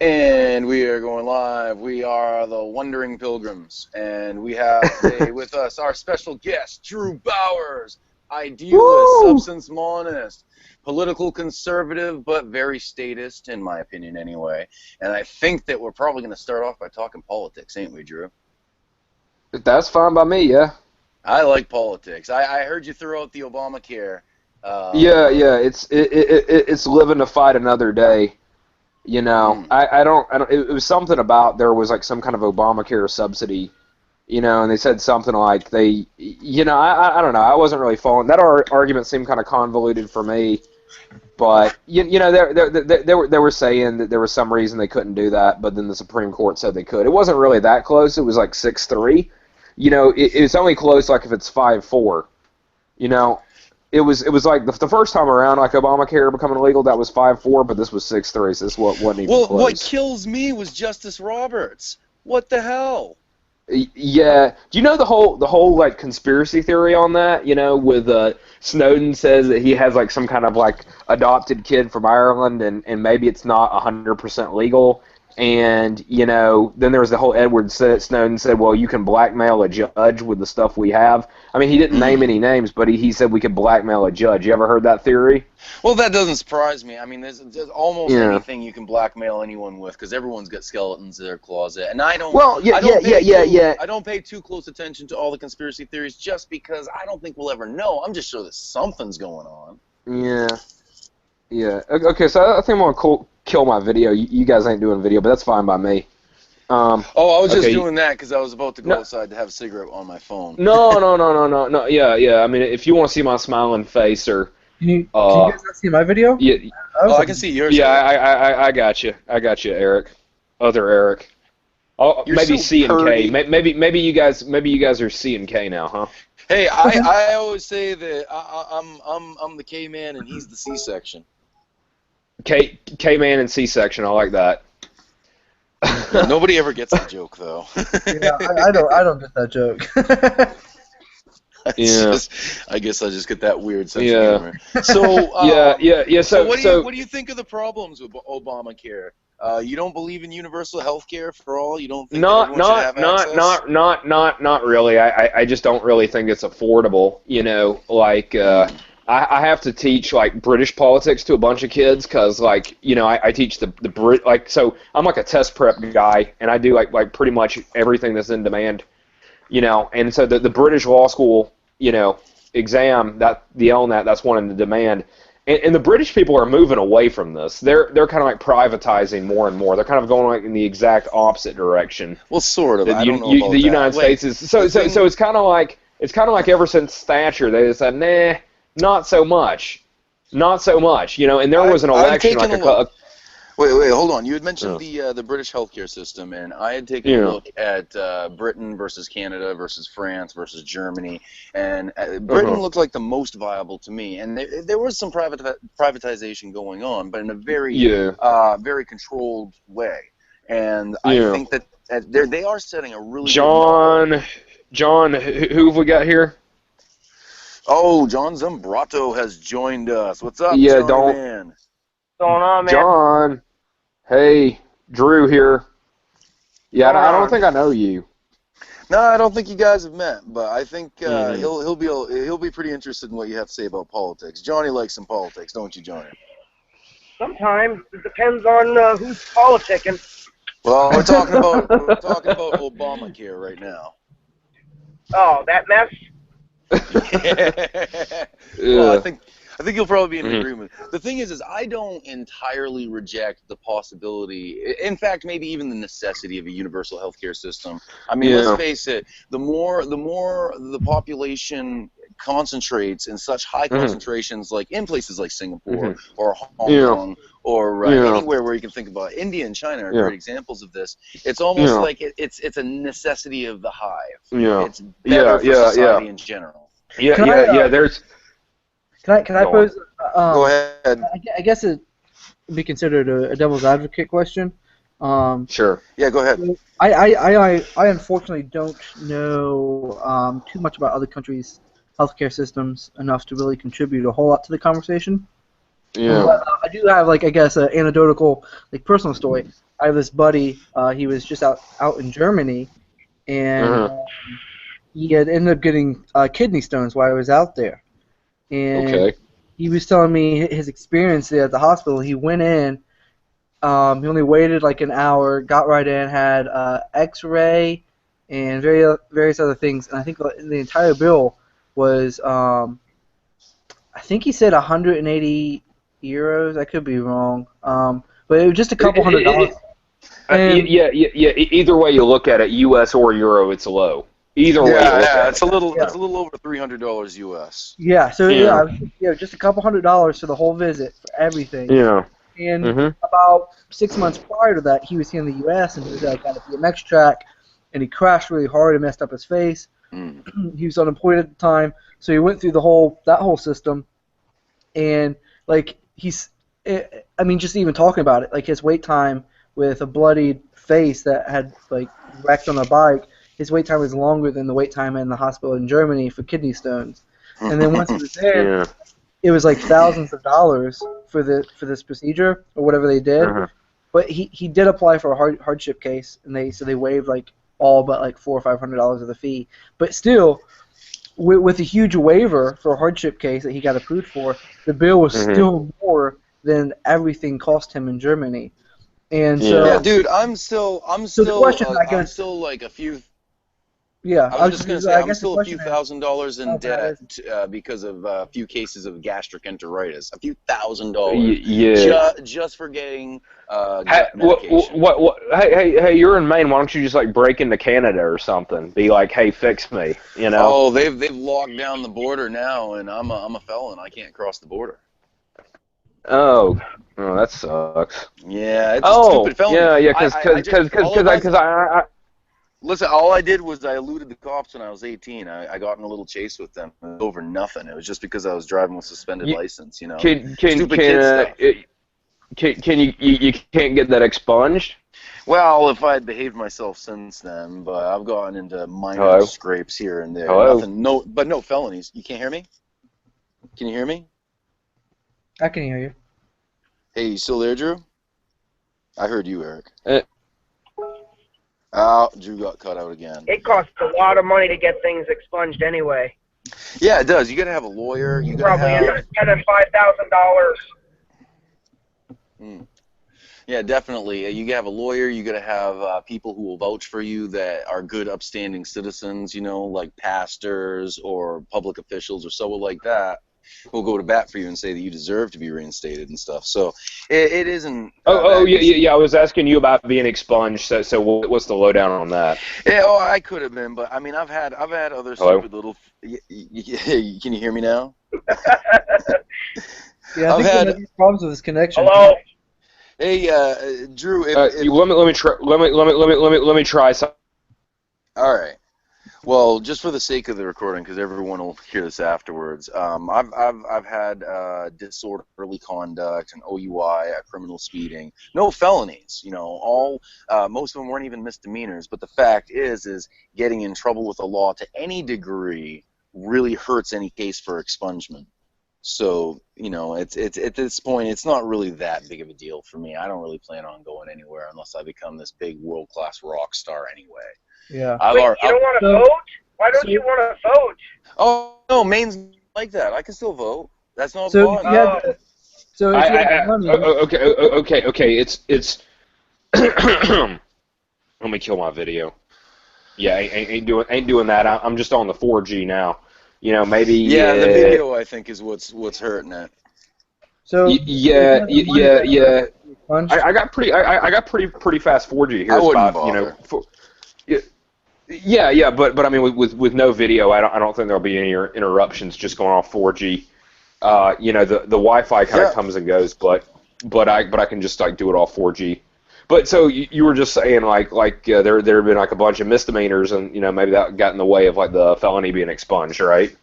And we are going live. We are the Wandering Pilgrims, and we have today with us our special guest, Drew Bowers, idealist, Woo! substance monist, political conservative, but very statist, in my opinion, anyway. And I think that we're probably going to start off by talking politics, ain't we, Drew? That's fine by me, yeah. I like politics. I heard you throw out the Obamacare. Yeah, it's living to fight another day. You know, I don't. It was something about there was like some kind of Obamacare subsidy, and they said something like I don't know. I wasn't really following that argument. Seemed kind of convoluted for me, but they were saying that there was some reason they couldn't do that, but then the Supreme Court said they could. It wasn't really that close. It was like 6-3. It's only close like if it's 5-4. It was like the first time around, like Obamacare becoming illegal, that was 5-4, but this was 6-3, so this wasn't even close. What kills me was Justice Roberts. What the hell? Yeah. Do you know the whole like conspiracy theory on that? With Snowden says that he has like some kind of like adopted kid from Ireland, and maybe it's not 100% legal. And, then there was the whole Edward Snowden said, well, you can blackmail a judge with the stuff we have. I mean, he didn't name any names, but he said we could blackmail a judge. You ever heard that theory? Well, that doesn't surprise me. I mean, there's almost anything you can blackmail anyone with, because everyone's got skeletons in their closet. And I don't. Well, I don't pay too close attention to all the conspiracy theories just because I don't think we'll ever know. I'm just sure that something's going on. Yeah. Okay, so I think I'm going to kill my video. You guys ain't doing video, but that's fine by me. I was just doing that because I was about to go outside to have a cigarette on my phone. No. Yeah. I mean, if you want to see my smiling face or... Can you guys not see my video? Yeah. I can see yours. Yeah, I got you. Eric. Other Eric. Maybe so C and K. Maybe you guys are C and K now, huh? Hey, I always say that I'm the K man and he's the C section. K man and C section. I like that. Nobody ever gets the joke though. Yeah, I don't get that joke. I guess I just get that weird sense of humor. So yeah. So what do you think of the problems with Obamacare? You don't believe in universal health care for all? You don't think everyone should have access? Not really. I just don't really think it's affordable. I have to teach like British politics to a bunch of kids because I teach the Brit so I'm like a test prep guy and I do like pretty much everything that's in demand. And so the British law school exam that's one in the demand. And the British people are moving away from this. They're kind of like privatizing more and more. They're kind of going like in the exact opposite direction. Well, sort of. The United States is so it's kind of like ever since Thatcher they said nah, not so much. And there was an election Wait, hold on. You had mentioned the British healthcare system, and I had taken a look at Britain versus Canada versus France versus Germany, and Britain looked like the most viable to me. And there was some privatization going on, but in a very very controlled way. And I think that they are setting a really John, who have we got here? Oh, John Zambrato has joined us. What's up, man? What's going on, man? John, hey, Drew here. Yeah, I don't think I know you. No, I don't think you guys have met, but I think he'll be pretty interested in what you have to say about politics. Johnny likes some politics, don't you, Johnny? Sometimes it depends on who's politicking. Well, we're talking about Obamacare right now. Oh, that mess. Well, I think you'll probably be in agreement. The thing is I don't entirely reject the possibility, in fact, maybe even the necessity of a universal healthcare system. I mean, let's face it, the more the population concentrates in such high concentrations, like in places like Singapore or Hong Kong or anywhere where you can think about it. India and China are great examples of this. It's almost like it's a necessity of the hive. It's better for society in general. There's. Can I pose? Go ahead. I guess it would be considered a devil's advocate question. Sure. Yeah, go ahead. I unfortunately don't know too much about other countries' healthcare systems enough to really contribute a whole lot to the conversation. Yeah. But I do have, an anecdotal, personal story. I have this buddy. He was just out in Germany, and he had ended up getting kidney stones while I was out there. And he was telling me his experience there at the hospital. He went in. He only waited like an hour, got right in, had X-ray and various other things. And I think the entire bill was, I think he said 180 euros. I could be wrong. But it was just a couple $100. Either way you look at it, U.S. or euro, it's low. Either way, it's a little over $300 US. Yeah, so just a couple $100 for the whole visit for everything. Yeah. And about 6 months prior to that, he was here in the U.S. and he was on a BMX track, and he crashed really hard and messed up his face. He was unemployed at the time, so he went through that whole system, and just even talking about it, like his wait time with a bloodied face that had wrecked on a bike. His wait time was longer than the wait time in the hospital in Germany for kidney stones. And then once he was there, it was like thousands of dollars for this procedure or whatever they did. But he did apply for a hardship case, and they waived all but $400 or $500 of the fee. But still, with a huge waiver for a hardship case that he got approved for, the bill was still more than everything cost him in Germany. And so, dude, I'm still like a few. Yeah, I was just going to say, I'm still a few $1,000s in debt because of a few cases of gastric enteritis. A few $1,000 just for getting medication. Hey, you're in Maine. Why don't you just break into Canada or something? Be like, hey, fix me. You know? Oh, they've locked down the border now, and I'm a felon. I can't cross the border. Oh, that sucks. Yeah, it's a stupid felony. Because I listen, all I did was I eluded the cops when I was 18. I got in a little chase with them over nothing. It was just because I was driving with suspended license, you know. Stupid kid stuff. You can't get that expunged? Well, if I had behaved myself since then, but I've gotten into minor scrapes here and there. Nothing, no felonies. You can't hear me? Can you hear me? I can hear you. Hey, you still there, Drew? I heard you, Eric. Drew got cut out again. It costs a lot of money to get things expunged anyway. Yeah, it does. You got to have a lawyer. You probably end up spending $5,000. Yeah, definitely. You got to have a lawyer. You got to have people who will vouch for you that are good, upstanding citizens. You know, like pastors or public officials or someone like that, who'll go to bat for you and say that you deserve to be reinstated and stuff. So it isn't. Yeah. I was asking you about being expunged. So what's the lowdown on that? Yeah, I could have been, but I mean, I've had other stupid little. Can you hear me now? Yeah, I think he had problems with his connection. Hello. Hey, Drew. Let me try something. All right. Well, just for the sake of the recording, because everyone will hear this afterwards, I've had disorderly conduct, an OUI, a criminal speeding, no felonies. You know, most of them weren't even misdemeanors. But the fact is getting in trouble with the law to any degree really hurts any case for expungement. So, you know, it's at this point, it's not really that big of a deal for me. I don't really plan on going anywhere unless I become this big world-class rock star anyway. Yeah. Wait, you don't want to vote? Why don't you want to vote? Oh, no, Maine's like that. I can still vote. That's not fun. Okay. It's. Let me kill my video. Yeah, ain't doing that. I'm just on the 4G now. You know, maybe. Yeah, the video I think is what's hurting it. So. Yeah. I got pretty fast 4G here. I wouldn't bother. Yeah, but I mean with no video, I don't think there'll be any interruptions just going off 4G. You know, the Wi-Fi kind of comes and goes, but I can just do it off 4G. But so you were just saying there have been a bunch of misdemeanors, and you know maybe that got in the way of the felony being expunged, right?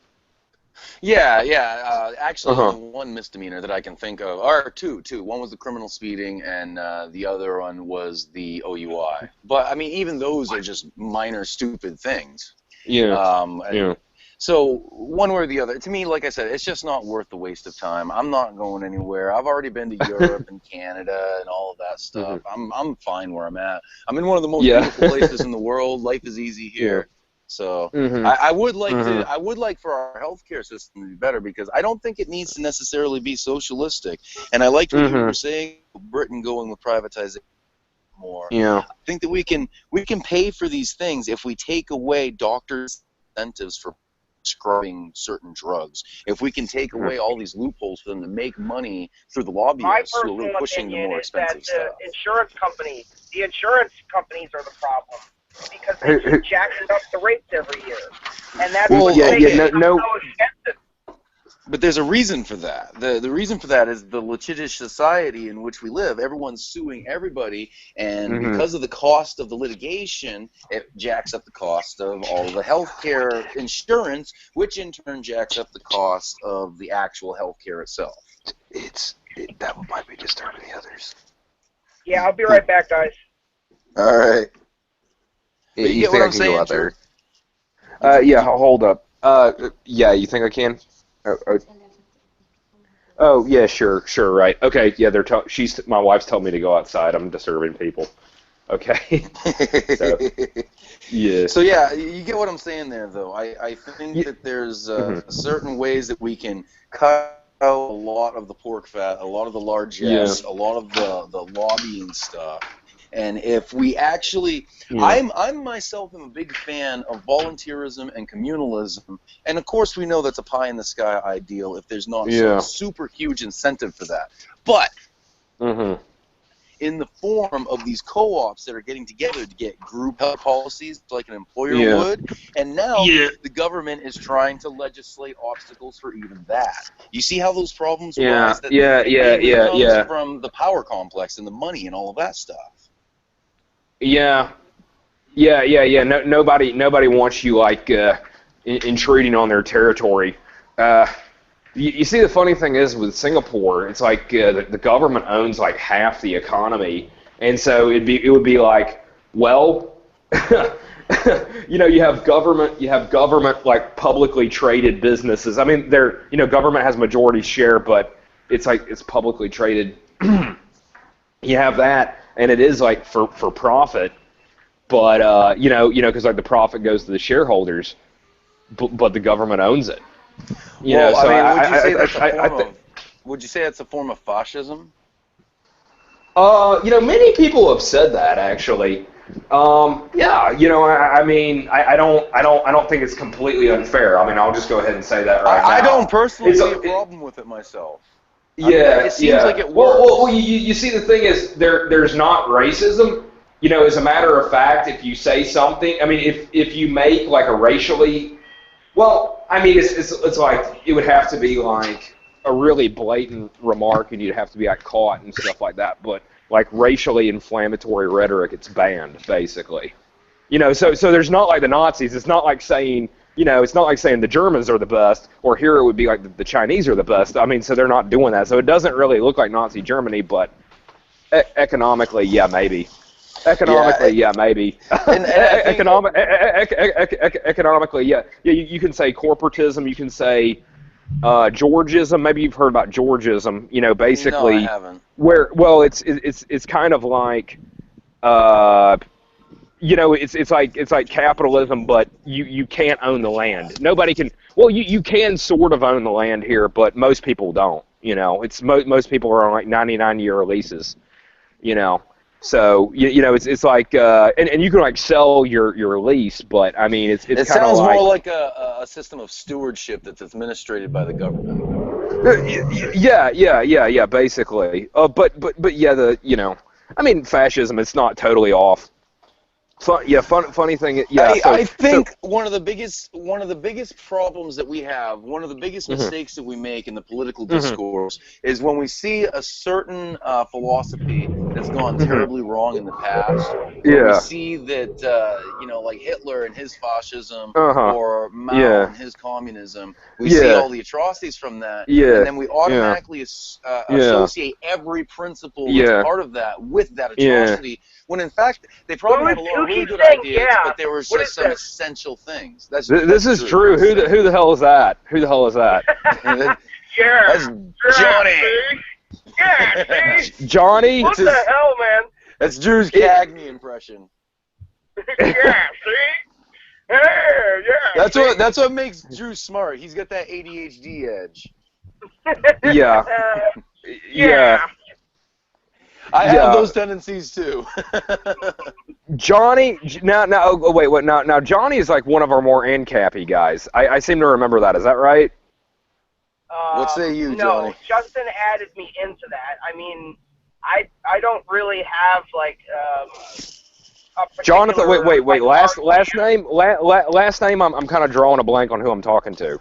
Yeah. Actually, the one misdemeanor that I can think of, or two. One was the criminal speeding, and the other one was the OUI. But I mean, even those are just minor, stupid things. Yeah. So one way or the other, to me, like I said, it's just not worth the waste of time. I'm not going anywhere. I've already been to Europe and Canada and all of that stuff. I'm fine where I'm at. I'm in one of the most beautiful places in the world. Life is easy here. So I would like to. I would like for our healthcare system to be better, because I don't think it needs to necessarily be socialistic. And I liked what you were saying, Britain going with privatization more. I think that we can pay for these things if we take away doctors' incentives for prescribing certain drugs. If we can take away all these loopholes for them to make money through the lobbyists who are really pushing the more expensive stuff. The insurance companies are the problem, because they keep jacking up the rates every year, and that's what's making it so expensive. But there's a reason for that. The reason for that is the litigious society in which we live. Everyone's suing everybody, and because of the cost of the litigation, it jacks up the cost of all the healthcare insurance, which in turn jacks up the cost of the actual healthcare itself. That might be disturbing the others. Yeah, I'll be right back, guys. All right. You think I can go out there? Yeah, hold up. Yeah, you think I can? Oh, yeah, sure, right. Okay, yeah, my wife's told me to go outside. I'm disturbing people. Okay. So yeah, you get what I'm saying there, though. I think that there's certain ways that we can cut out a lot of the pork fat, a lot of the largesse, a lot of the lobbying stuff. And if we actually, I'm myself am a big fan of volunteerism and communalism, and of course we know that's a pie in the sky ideal if there's not some super huge incentive for that. But in the form of these co-ops that are getting together to get group health policies like an employer would, and now the government is trying to legislate obstacles for even that. You see how those problems arise? That comes from the power complex and the money and all of that stuff. Yeah. Nobody wants you like intruding on their territory. You see, the funny thing is with Singapore, it's like the government owns like half the economy, and so it would be like, well, you have government like publicly traded businesses. I mean, government has majority share, but it's like it's publicly traded. You have that. And it is like for profit, but because like the profit goes to the shareholders, but the government owns it. Would you say that's a form of fascism? Many people have said that actually. I mean, I don't think it's completely unfair. I mean, I'll just go ahead and say that right now. I don't personally see a problem with it myself. It seems like it works. Well, you see, the thing is, there's not racism. As a matter of fact, if you say something, I mean, if you make like a racially, well, I mean, it's like it would have to be like a really blatant remark, and you'd have to be like caught and stuff like that. But like racially inflammatory rhetoric, it's banned basically. So there's not like the Nazis. It's not like saying. It's not like saying the Germans are the best, or here it would be like the Chinese are the best. I mean, so they're not doing that. So it doesn't really look like Nazi Germany, but economically, yeah, maybe. Economically, maybe. Economically, yeah. You can say corporatism. You can say Georgism. Maybe you've heard about Georgism. Basically, no, I haven't. It's kind of like. It's like capitalism, but you can't own the land. Nobody can. Well, you can sort of own the land here, but most people don't. It's most people are on like 99-year leases. So it's like and you can like sell your lease, but I mean it sounds more like a system of stewardship that's administrated by the government. Yeah, basically. But yeah, I mean fascism. It's not totally off. Funny thing. Yeah, I think one of the biggest problems that we have, one of the biggest mistakes that we make in the political discourse is when we see a certain philosophy that's gone terribly wrong in the past. We see that like Hitler and his fascism, or Mao and his communism. We see all the atrocities from that, and then we automatically associate every principle that's part of that with that atrocity. When in fact they probably had a lot of perfectly good ideas, but there were just some essential things. This is true. Who the hell is that? Who the hell is that? That's Johnny. Yeah, see? Johnny? What the hell, man? That's Drew's Cagney impression. Yeah, see? Yeah. That's what makes Drew smart. He's got that ADHD edge. Yeah. Yeah. I have those tendencies too. Johnny, now Johnny is like one of our more ANCAP-y guys. I seem to remember that. Is that right? What say you, Johnny? No, Justin added me into that. I mean, I don't really have like a Jonathan, wait. like, Last name. I'm kind of drawing a blank on who I'm talking to.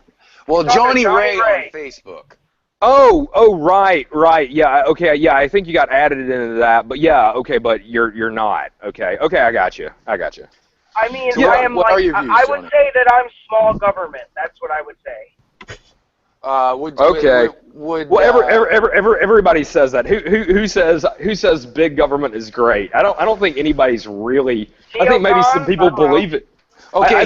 Well, Johnny Ray on Facebook. Oh, right. Yeah, okay. Yeah, I think you got added into that, but yeah, okay, but you're not. Okay, I got you. I mean, So I am what like, are your views, I would Johnny? say that I'm small government. That's what I would say. Everybody says that. Who says big government is great? I don't think anybody's really. I think maybe some people believe it. Okay, I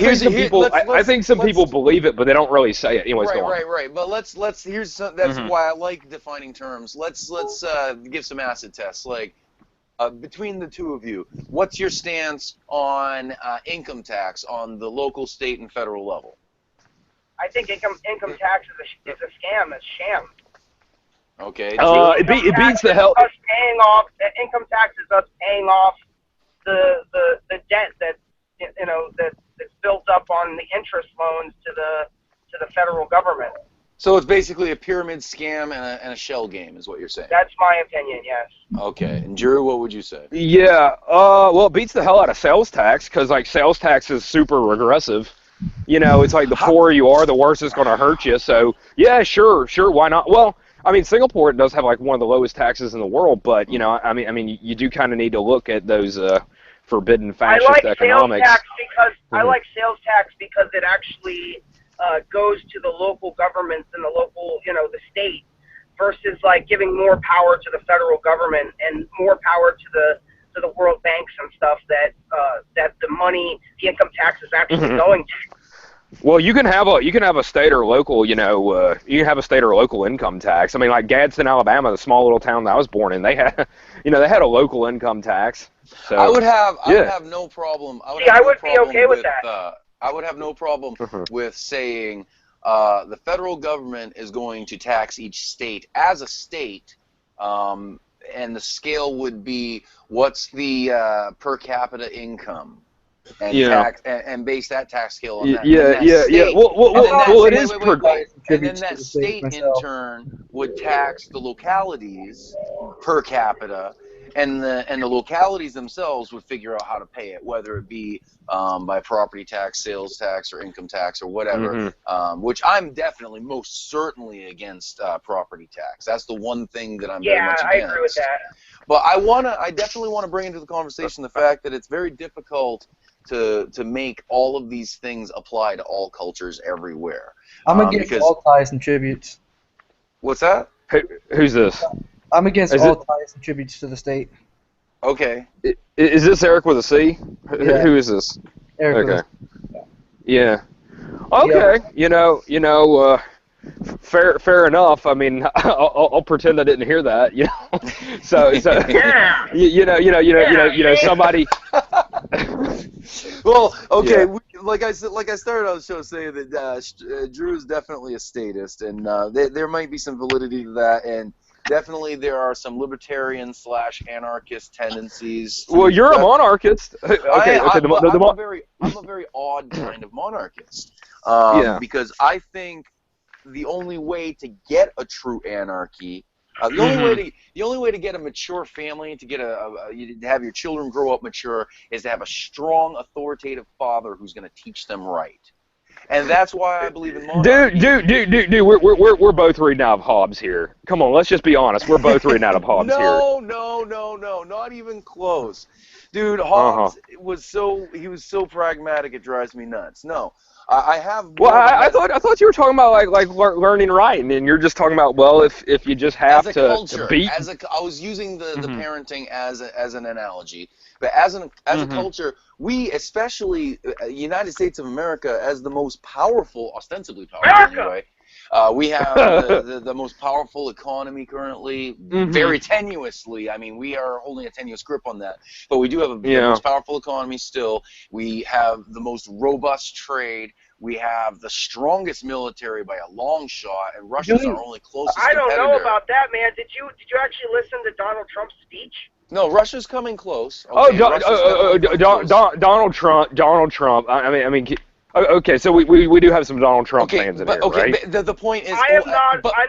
think some people believe it, but they don't really say it. Anyways, go on. Right. But let's here's some, that's why I like defining terms. Let's give some acid tests. Like between the two of you, what's your stance on income tax on the local, state, and federal level? I think income tax is a scam. It's sham. Okay. It beats the hell. Us paying off income tax is us paying off the debt that that's built up on the interest loans to the federal government. So it's basically a pyramid scam and a shell game, is what you're saying. That's my opinion. Yes. Okay. And Drew, what would you say? Yeah. Well, it beats the hell out of sales tax because like sales tax is super regressive. It's like the poorer you are, the worse it's going to hurt you. So yeah, sure, why not? Well, I mean, Singapore does have like one of the lowest taxes in the world, but I mean, you do kind of need to look at those forbidden fascist economics. I like sales tax because it actually goes to the local governments and the local, the state, versus like giving more power to the federal government and more power to the world banks and stuff that the money, the income tax is actually going to. Well, you can have a state or local, you can have a state or local income tax. I mean, like Gadsden, Alabama, the small little town that I was born in, they had, they had a local income tax. So, I would have no problem. I would be okay with that. I would have no problem with saying the federal government is going to tax each state as a state, and the scale would be what's the per capita income, and tax and base that tax scale on that. Yeah. Well, it is per. And then that state in turn would tax the localities per capita. And the localities themselves would figure out how to pay it, whether it be by property tax, sales tax, or income tax, or whatever. Which I'm definitely, most certainly against property tax. That's the one thing that I'm very much against. Yeah, I agree with that. But I definitely want to bring into the conversation the fact that it's very difficult to make all of these things apply to all cultures everywhere. I'm against all ties and tributes. What's that? Who's this? I'm against all ties and tributes to the state. Okay. Is this Eric with a C? Yeah. Who is this? Eric. Okay. Yeah. Okay. Yeah. Fair enough. I mean, I'll pretend I didn't hear that. So yeah. Somebody. Well, okay. Yeah. Like I started on the show saying that Drew is definitely a statist, and there might be some validity to that, and definitely there are some libertarian / anarchist tendencies. Well, you're a monarchist. Okay. I'm a very odd kind of monarchist. Because I think the only way to get a true anarchy, the only way to get a mature family, to get to have your children grow up mature, is to have a strong, authoritative father who's going to teach them right. And that's why I believe in monarchy. Dude, we're both reading out of Hobbes here. Come on, let's just be honest. We're both reading out of Hobbes here. No, not even close. Dude, Hobbes was so pragmatic it drives me nuts. No. I have. Well, I thought you were talking about like learning writing, and you're just talking about, well, if you just have as a culture, to beat. I was using the parenting as an analogy, but as a culture, we, especially United States of America, as the most powerful, ostensibly powerful anyway. We have the most powerful economy currently, very tenuously. I mean, we are holding a tenuous grip on that. But we do have the most powerful economy still. We have the most robust trade. We have the strongest military by a long shot, and Russia's our only closest competitor. I don't know about that, man. Did you actually listen to Donald Trump's speech? No, Russia's coming close. Okay, Donald Trump. I mean. Okay, so we do have some Donald Trump fans in here, right? But the point is, I'm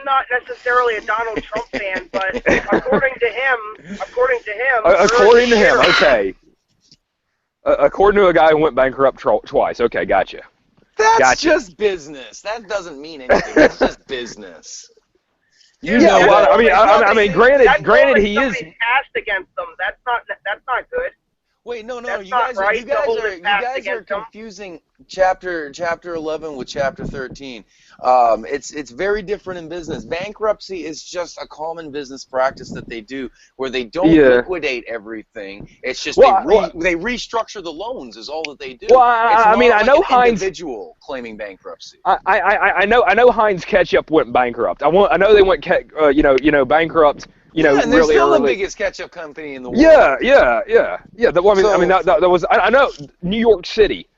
not necessarily a Donald Trump fan, but according to him, okay. According to a guy who went bankrupt twice. Okay, gotcha. That's just business. That doesn't mean anything. That's just business. I mean, granted, he is cast against them. That's not good. Wait, no, you guys are confusing chapter 11 with chapter 13. It's very different in business. Bankruptcy is just a common business practice that they do, where they don't liquidate everything. It's just they restructure the loans is all that they do. Well, I know Heinz individual claiming bankruptcy. I know Heinz Ketchup went bankrupt. I know they went bankrupt. And they're really still early. the biggest ketchup company in the world. Yeah. That was. I know New York City.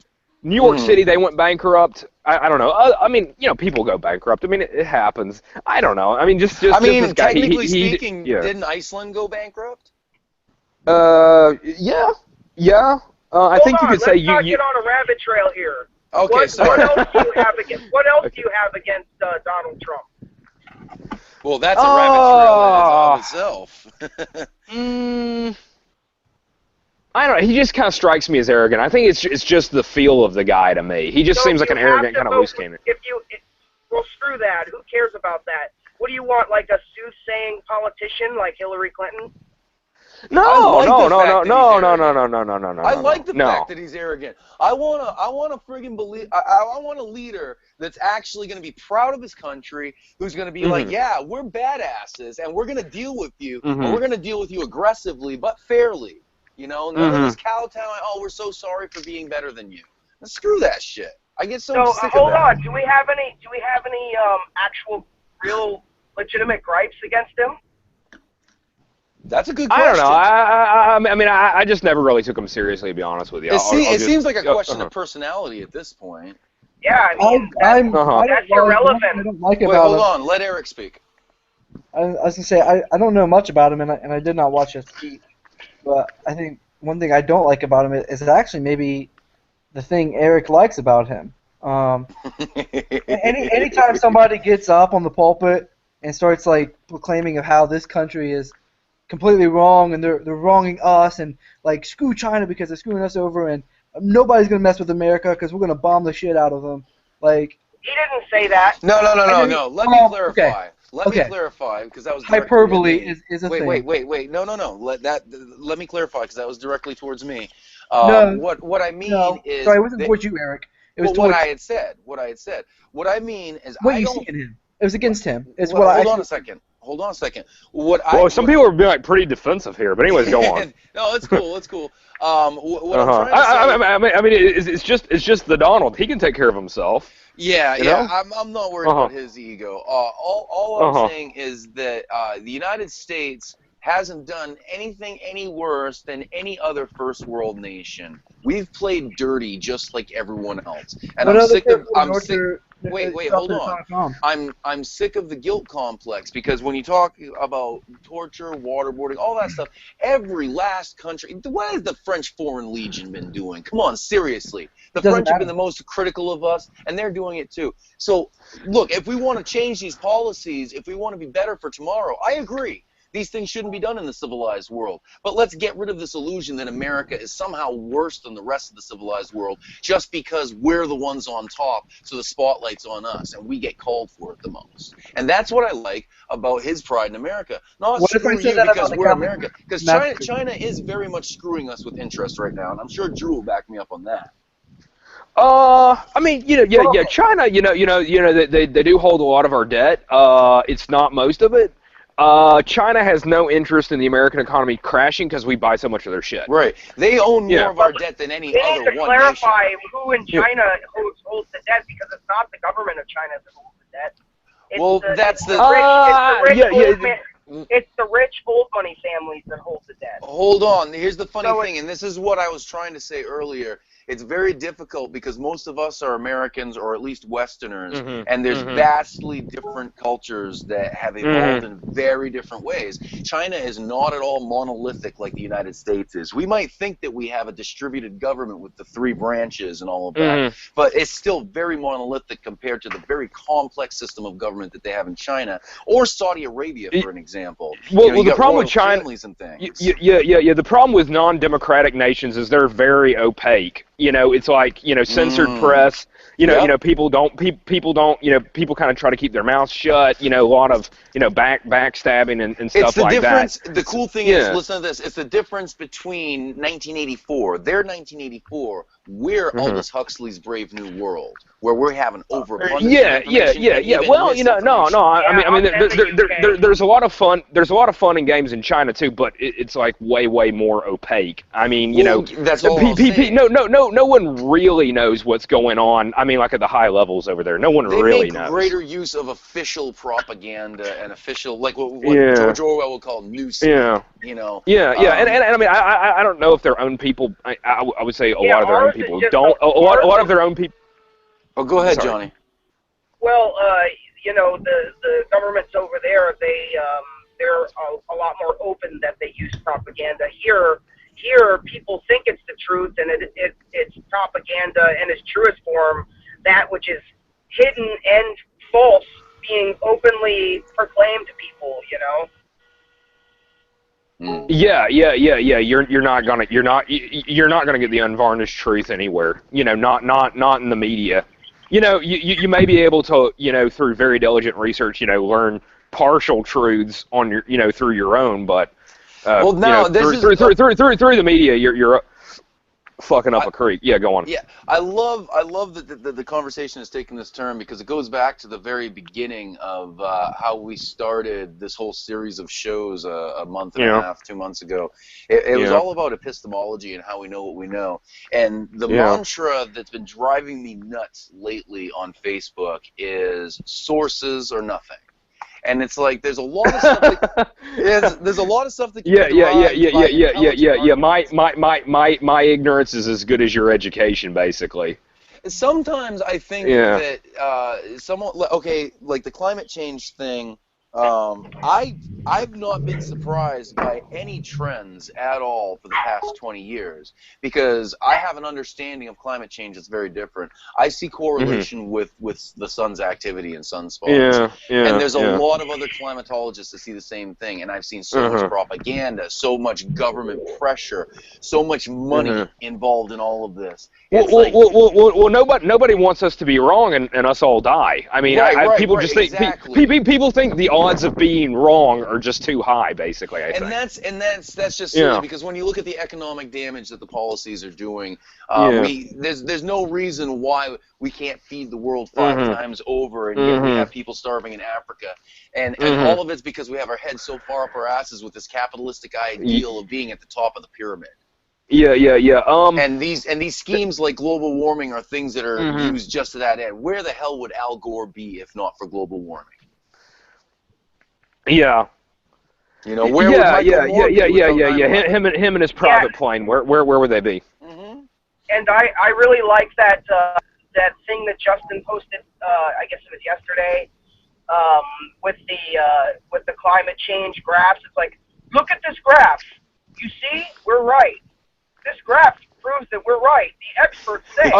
City, they went bankrupt. I don't know. I mean, people go bankrupt. I mean, it happens. I don't know. I mean, just this guy, technically speaking, didn't Iceland go bankrupt? Yeah. I think you could say you. Let's not get on a rabbit trail here. Okay, what else do you have against Donald Trump? Well, that's a rabbit trail in itself. I don't know. He just kind of strikes me as arrogant. I think it's just the feel of the guy to me. He just seems like an arrogant kind of loose cannon. Well, screw that. Who cares about that? What do you want, like a soothsaying politician like Hillary Clinton? No. I like the fact that he's arrogant. I want a leader that's actually going to be proud of his country, who's going to be like, yeah, we're badasses, and we're going to deal with you, and we're going to deal with you aggressively but fairly. None of this kowtowing. Oh, we're so sorry for being better than you. Now, screw that shit. I get so sick of that. Hold on. Do we have any actual, real, legitimate gripes against him? That's a good question. I don't know. I mean, I just never really took him seriously, to be honest with you. It seems like a question of personality at this point. Yeah, I mean, that's irrelevant. I don't like Wait, about hold him. on. Let Eric speak. I was going to say, I don't know much about him, and I did not watch his speech. But I think one thing I don't like about him is actually maybe the thing Eric likes about him. Anytime somebody gets up on the pulpit and starts like proclaiming of how this country is completely wrong and they're wronging us and like screw China because they're screwing us over and nobody's gonna mess with America because we're gonna bomb the shit out of them. Like he didn't say that. No. Let me clarify. Okay. Let me clarify, because that was hyperbole is a thing. Wait. No. Let me clarify, because that was directly towards me. No. What I mean is. Sorry, it wasn't towards you, Eric. It was what I had said. What I mean is. What you see in him? It was against him. Hold on a second. Some people are being like pretty defensive here, but anyways, go on. No, it's cool. What I'm trying to say. I mean, it's just the Donald. He can take care of himself. Yeah. I'm not worried about his ego. All I'm saying is that the United States hasn't done anything any worse than any other first world nation. We've played dirty just like everyone else, and I'm sick. Wait, hold on. I'm sick of the guilt complex, because when you talk about torture, waterboarding, all that stuff, every last country. What has the French Foreign Legion been doing? Come on, seriously. The French have been the most critical of us, and they're doing it too. So, look, if we want to change these policies, if we want to be better for tomorrow, I agree. These things shouldn't be done in the civilized world. But let's get rid of this illusion that America is somehow worse than the rest of the civilized world just because we're the ones on top, so the spotlight's on us, and we get called for it the most. And that's what I like about his pride in America. Not screw you because we're America. Because China is very much screwing us with interest right now, and I'm sure Drew will back me up on that. I mean, China, they do hold a lot of our debt. It's not most of it. China has no interest in the American economy crashing because we buy so much of their shit. Right. They own more of our debt than any other one nation. They need to clarify who in China holds the debt, because it's not the government of China that holds the debt. It's the rich old money families that hold the debt. Hold on. Here's the funny thing, and this is what I was trying to say earlier. It's very difficult because most of us are Americans, or at least Westerners, and there's vastly different cultures that have evolved in very different ways. China is not at all monolithic like the United States is. We might think that we have a distributed government with the 3 branches and all of that, but it's still very monolithic compared to the very complex system of government that they have in China, or Saudi Arabia, for an example. Well, the problem with China, and things. The problem with non-democratic nations is they're very opaque. It's like, censored press. People kind of try to keep their mouths shut. A lot of, backstabbing and stuff like that. The cool thing is, listen to this. It's the difference between 1984, their 1984, we're Aldous Huxley's Brave New World, where we're having overabundance of information. Well, there's a lot of fun. There's a lot of fun and games in China too, but it's like way more opaque. I mean, that's all I'm saying. No one really knows what's going on. I mean, like at the high levels over there, no one really knows. They make greater use of official propaganda and official, like what George Orwell would call news. And I mean, I don't know if their own people. I would say a lot of their own people don't. A lot of their own people. Oh, go ahead, Johnny. Well, the governments over there, they're a lot more open that they use propaganda. Here, people think it's the truth, and it's propaganda in its truest form, that which is hidden and false, being openly proclaimed to people. Yeah. You're not gonna get the unvarnished truth anywhere. Not in the media. You may be able to, through very diligent research, learn partial truths on your, through your own, but through the media, you're fucking up a creek. Yeah, go on. Yeah, I love that the conversation has taken this turn, because it goes back to the very beginning of how we started this whole series of shows a month and a half, 2 months ago. It was all about epistemology and how we know what we know. And the mantra that's been driving me nuts lately on Facebook is sources or nothing. And it's like there's a lot of stuff. There's a lot of stuff that can My ignorance is as good as your education, basically. Sometimes I think that like the climate change thing. I've not been surprised by any trends at all for the past 20 years, because I have an understanding of climate change that's very different. I see correlation with the sun's activity and sunspots. And there's a lot of other climatologists that see the same thing, and I've seen so much propaganda, so much government pressure, so much money involved in all of this. Well, nobody wants us to be wrong and us all die. I mean, people just think people think the odds of being wrong are just too high, basically. I think. That's just silly, because when you look at the economic damage that the policies are doing, there's no reason why we can't feed the world 5 times over, and yet we have people starving in Africa, and all of it's because we have our heads so far up our asses with this capitalistic ideal of being at the top of the pyramid. And these schemes like global warming are things that are used just to that end. Where the hell would Al Gore be if not for global warming? Yeah. Where would Michael Moore be? Him and his private plane. Where would they be? And I really like that thing that Justin posted. I guess it was yesterday. With the climate change graphs. It's like, look at this graph. You see, we're right. This graph proves that we're right. The experts say.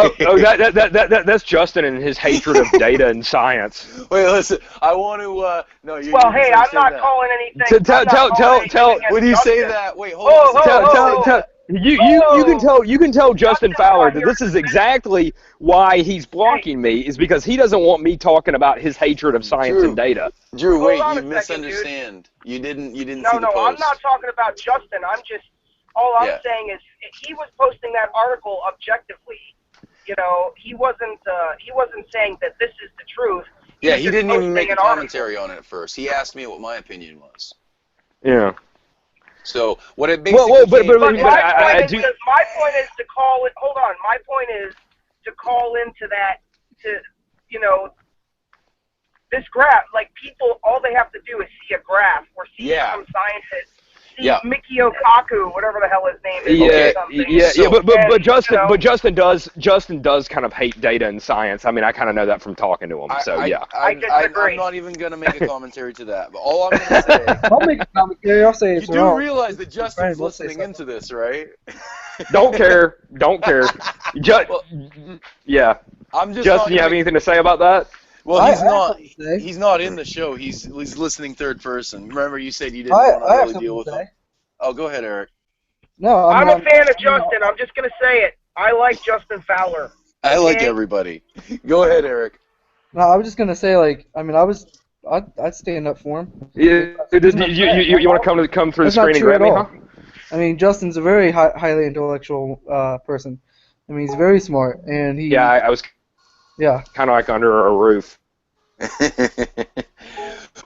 That's Justin and his hatred of data and science. Wait, listen. I want to. No, you. Well, hey, I'm not calling anything. Tell. When you say that, wait, hold on. Tell. You can tell Justin Fowler that this is exactly why he's blocking me, is because he doesn't want me talking about his hatred of science and data. Drew, wait, you misunderstand. You didn't see the post. No, I'm not talking about Justin. All I'm saying is he was posting that article objectively. You know, he wasn't saying that this is the truth. Yeah, he didn't even make a commentary article on it at first. He asked me what my opinion was. Yeah. So what it basically my point is to call it. Hold on, my point is to call into that, to, you know, this graph. Like, people, all they have to do is see a graph or see some scientist. Mikio Kaku, whatever the hell his name is. But Justin does kind of hate data and science. I mean, I kind of know that from talking to him. I'm not even going to make a commentary to that. But all I'm going to say, I'll make a commentary. I'll say it's you do realize that Justin's listening into this, right? Don't care. Yeah. I'm just Justin, you have anything to say about that? Well, he's not in the show. He's listening third person. Remember, you said you didn't want to really deal with him. Oh, go ahead, Eric. No, I'm a fan of Justin. I'm just going to say it. I like Justin Fowler. I like everybody. Go ahead, Eric. No, I was just going to say, like, I mean, I'd stand up for him. Yeah. You want to come through the screen and grab me, huh? I mean, Justin's a very highly intellectual person. I mean, he's very smart, and he... Yeah, I was kind of like under a roof.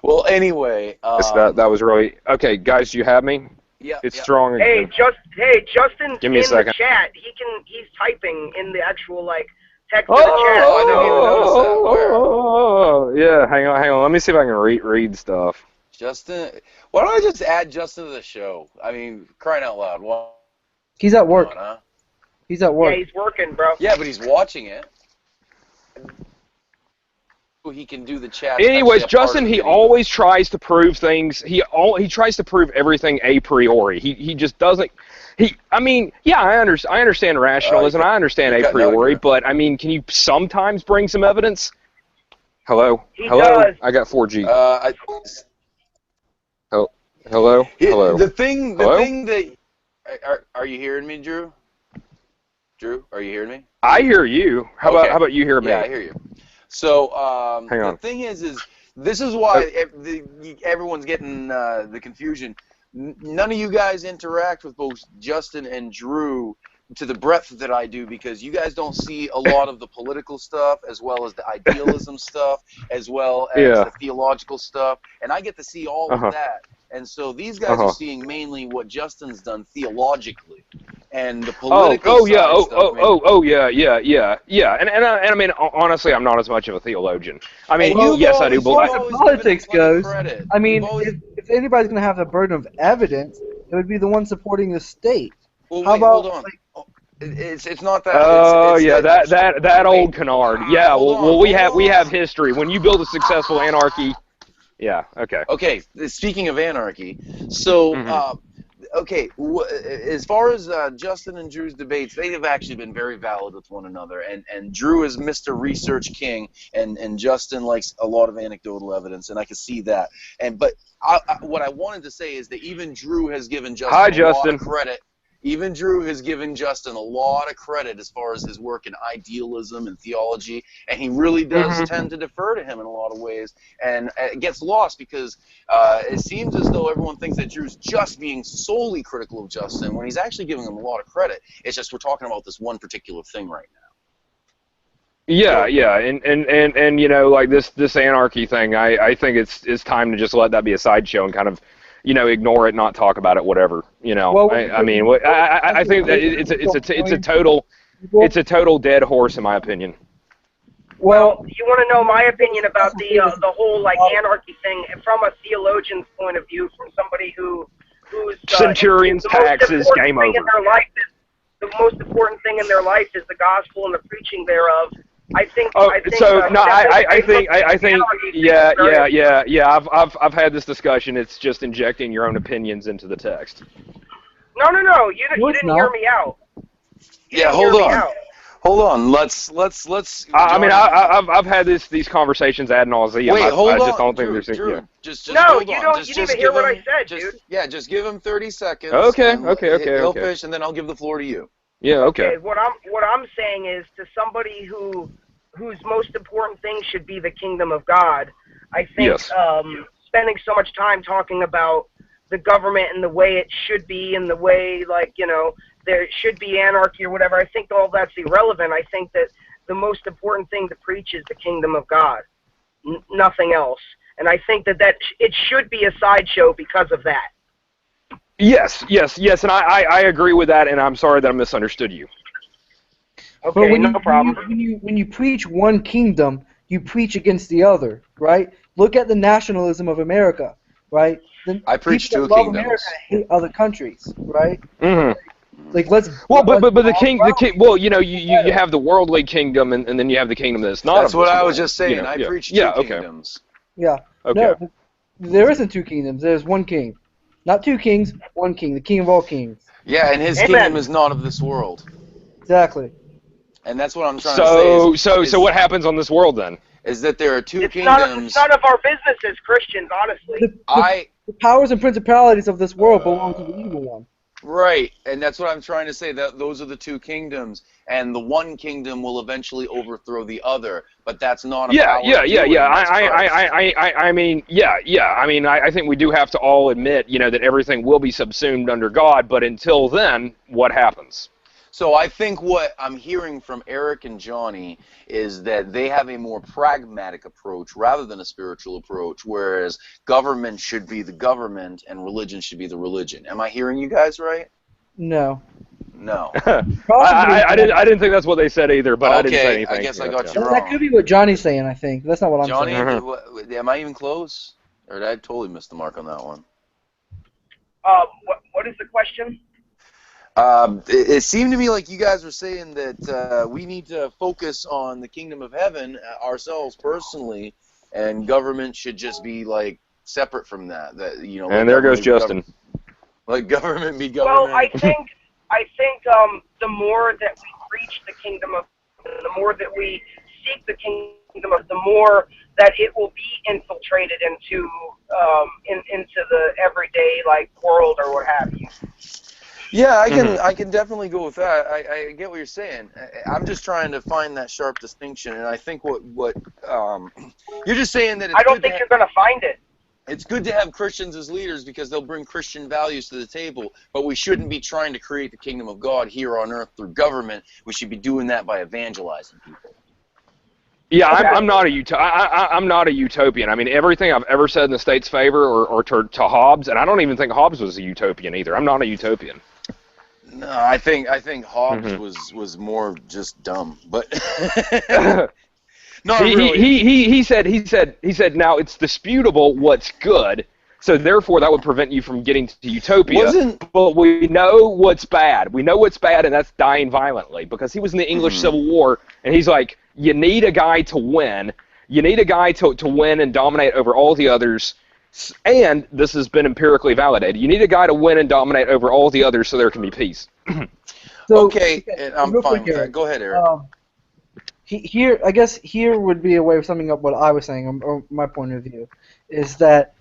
Well, anyway... that was really... Okay, guys, do you have me? Yeah. It's strong again. Justin's Give me a second. The chat. He's typing in the actual, like, text in the chat. I didn't even notice that. Yeah, hang on. Let me see if I can read stuff. Justin... Why don't I just add Justin to the show? I mean, crying out loud. He's at work. He's at work. Yeah, he's working, bro. Yeah, but he's watching it. He can do the chat. Anyways, Justin, he always tries to prove things. He tries to prove everything a priori. He just doesn't. I mean, yeah, I understand rationalism. I understand a priori, but I mean, can you sometimes bring some evidence? Hello. Does. I got 4G. Hello. The thing that are you hearing me, Drew? Drew, are you hearing me? I hear you. How about you hear me? Yeah, I hear you. So hang on. The thing is this is why everyone's getting the confusion. None of you guys interact with both Justin and Drew to the breadth that I do, because you guys don't see a lot of the political stuff, as well as the idealism stuff, as well as the theological stuff, and I get to see all of that. And so these guys are seeing mainly what Justin's done theologically, and the political yeah. And I mean, honestly, I'm not as much of a theologian. I mean, yes, I do. As far as politics goes, I mean, if anybody's going to have the burden of evidence, it would be the one supporting the state. Well, How about? Hold on. It's not that. That old canard. Yeah. Well, we have history. When you build a successful anarchy. Yeah. Okay. Okay. Speaking of anarchy, so as far as Justin and Drew's debates, they have actually been very valid with one another. And Drew is Mr. Research King, and Justin likes a lot of anecdotal evidence, and I can see that. But what I wanted to say is that even Drew has given Justin a lot of credit. Even Drew has given Justin a lot of credit as far as his work in idealism and theology, and he really does tend to defer to him in a lot of ways, and it gets lost because it seems as though everyone thinks that Drew's just being solely critical of Justin when he's actually giving him a lot of credit. It's just we're talking about this one particular thing right now. Yeah, and you know, like this anarchy thing, I think it's time to just let that be a sideshow and kind of, you know, ignore it, not talk about it, whatever. You know, well, I think that it's a total dead horse in my opinion. Well, you want to know my opinion about the whole like anarchy thing from a theologian's point of view, from somebody who's centurion's taxes, game over. The most important thing in their life is the gospel and the preaching thereof. I think. Yeah. I've had this discussion. It's just injecting your own opinions into the text. No. You didn't hear me out. Hold on. Let's. I mean, I've had these conversations ad nauseum. Wait, hold on. I just don't think there's. Drew, Yeah. Just no, hold you on. don't. You didn't even hear what I said, dude. Yeah, just give him 30 seconds. Okay. He'll finish, and then I'll give the floor to you. Yeah. Okay. What I'm saying is, to somebody whose most important thing should be the kingdom of God, I think spending so much time talking about the government and the way it should be and the way, like, there should be anarchy or whatever. I think all that's irrelevant. I think that the most important thing to preach is the kingdom of God, nothing else. And I think that it should be a sideshow because of that. Yes, and I agree with that, and I'm sorry that I misunderstood you. Okay, no problem. When you preach one kingdom, you preach against the other, right? Look at the nationalism of America, right? I preach two love kingdoms. America hate other countries, right? Like but the king. Well, you have the worldly kingdom, and then you have the kingdom that's not. That's what I was just saying. I preach two kingdoms. Yeah. Okay. No, there isn't two kingdoms. There's one king. Not two kings, one king. The king of all kings. Yeah, and his kingdom is not of this world. Exactly. And that's what I'm trying to say. So what happens on this world then? Is that there are two kingdoms. It's none of our business as Christians, honestly. The powers and principalities of this world belong to the evil one. Right, and that's what I'm trying to say. That those are the two kingdoms, and the one kingdom will eventually overthrow the other. But that's not. I mean, I think we do have to all admit, that everything will be subsumed under God. But until then, what happens? So I think what I'm hearing from Eric and Johnny is that they have a more pragmatic approach rather than a spiritual approach, whereas government should be the government and religion should be the religion. Am I hearing you guys right? No. No. I didn't think that's what they said either, but I didn't say anything. I guess I got you wrong. That could be what Johnny's saying, I think. That's not what I'm saying. Johnny, am I even close? Or did I totally miss the mark on that one? What is the question? It seemed to me like you guys were saying that we need to focus on the kingdom of heaven ourselves personally, and government should just be like separate from that. And there goes Justin. Like government be government. Well, I think the more that we preach the kingdom of, the more that we seek the kingdom of, the more that it will be infiltrated into the everyday world or what have you. Yeah, I can definitely go with that. I get what you're saying. I'm just trying to find that sharp distinction, and I think what you're just saying that it's I don't think you're going to find it. It's good to have Christians as leaders because they'll bring Christian values to the table, but we shouldn't be trying to create the kingdom of God here on earth through government. We should be doing that by evangelizing people. Yeah, I'm not a utopian. I mean, everything I've ever said in the state's favor or to Hobbes, and I don't even think Hobbes was a utopian either. I'm not a utopian. No, I think Hobbes was more just dumb, but no, he said now it's disputable what's good, so therefore that would prevent you from getting to utopia. But we know what's bad. We know what's bad, and that's dying violently, because he was in the English Civil War, and he's like, you need a guy to win. You need a guy to win and dominate over all the others. And this has been empirically validated. You need a guy to win and dominate over all the others so there can be peace. Okay, I'm fine with that. Go ahead, Eric. Here would be a way of summing up what I was saying, or my point of view, is that,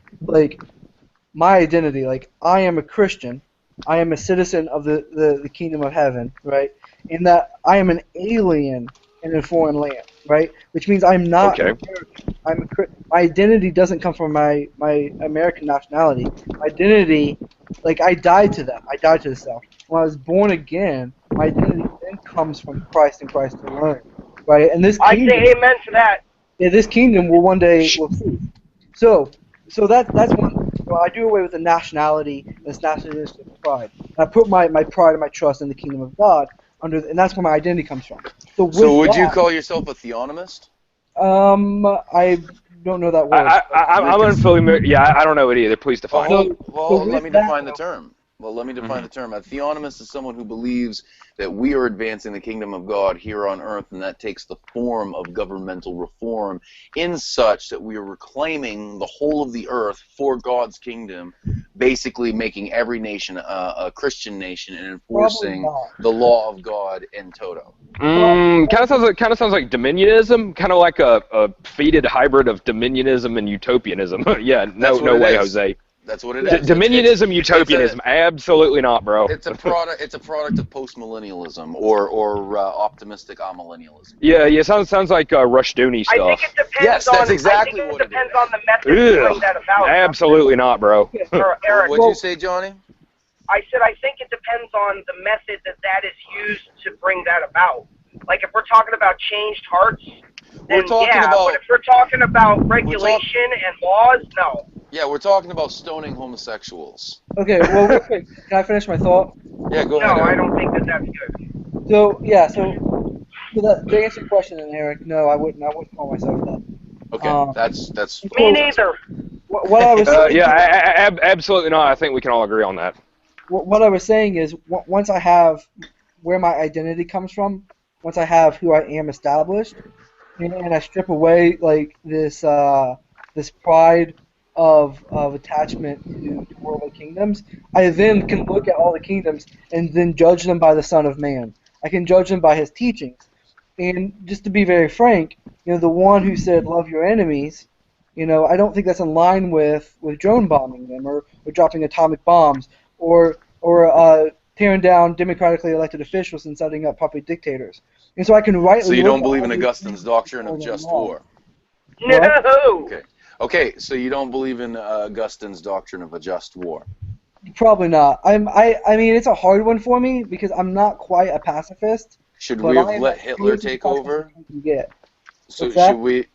my identity, I am a Christian, I am a citizen of the kingdom of heaven, right? In that I am an alien in a foreign land, right? Which means I'm not American. My identity doesn't come from my American nationality. My identity, I died to that. I died to the self. When I was born again, my identity then comes from Christ and Christ alone, right? And this kingdom, I say amen to that. Yeah, this kingdom will one day will cease. So that's one. Well, I do away with the nationality, this nationalistic pride. And I put my pride and my trust in the kingdom of God, and that's where my identity comes from. So would you call yourself a theonomist? I don't know that word. I'm unfamiliar. Yeah, I don't know it either. Please define it. Well, let me define the term. A theonomist is someone who believes that we are advancing the kingdom of God here on earth, and that takes the form of governmental reform in such that we are reclaiming the whole of the earth for God's kingdom, basically making every nation a Christian nation and enforcing the law of God in toto. Kind of sounds like dominionism, kind of like a feated hybrid of dominionism and utopianism. Yeah, no way, Jose. That's what it is. Dominionism, utopianism, absolutely not, bro. It's a product. It's a product of postmillennialism or optimistic amillennialism. Yeah. Sounds like Rushdoony stuff. I think it depends Yes, that's exactly I think what it it depends is. on the method to bring that about. Absolutely not, bro. Eric, What'd you say, Johnny? I said I think it depends on the method that is used to bring that about. Like if we're talking about changed hearts, then but if we're talking about regulation and laws, no. Yeah, we're talking about stoning homosexuals. Okay, well, real quick, can I finish my thought? Yeah, go ahead. No, I don't think that's good. So to answer your question, then, Eric, no, I wouldn't call myself that. Okay, that's. Me neither. What I was saying, absolutely not. I think we can all agree on that. What I was saying is, once I have where my identity comes from, once I have who I am established, and I strip away like this pride of attachment to worldly kingdoms, I then can look at all the kingdoms and then judge them by the Son of Man. I can judge them by his teachings. And just to be very frank, the one who said love your enemies, I don't think that's in line with drone bombing them or dropping atomic bombs or tearing down democratically elected officials and setting up puppet dictators. And so I can rightly. So you don't believe in Augustine's doctrine of just war? No. Okay. So you don't believe in Augustine's doctrine of a just war? Probably not. I mean, it's a hard one for me because I'm not quite a pacifist. Should we have let Hitler take over? So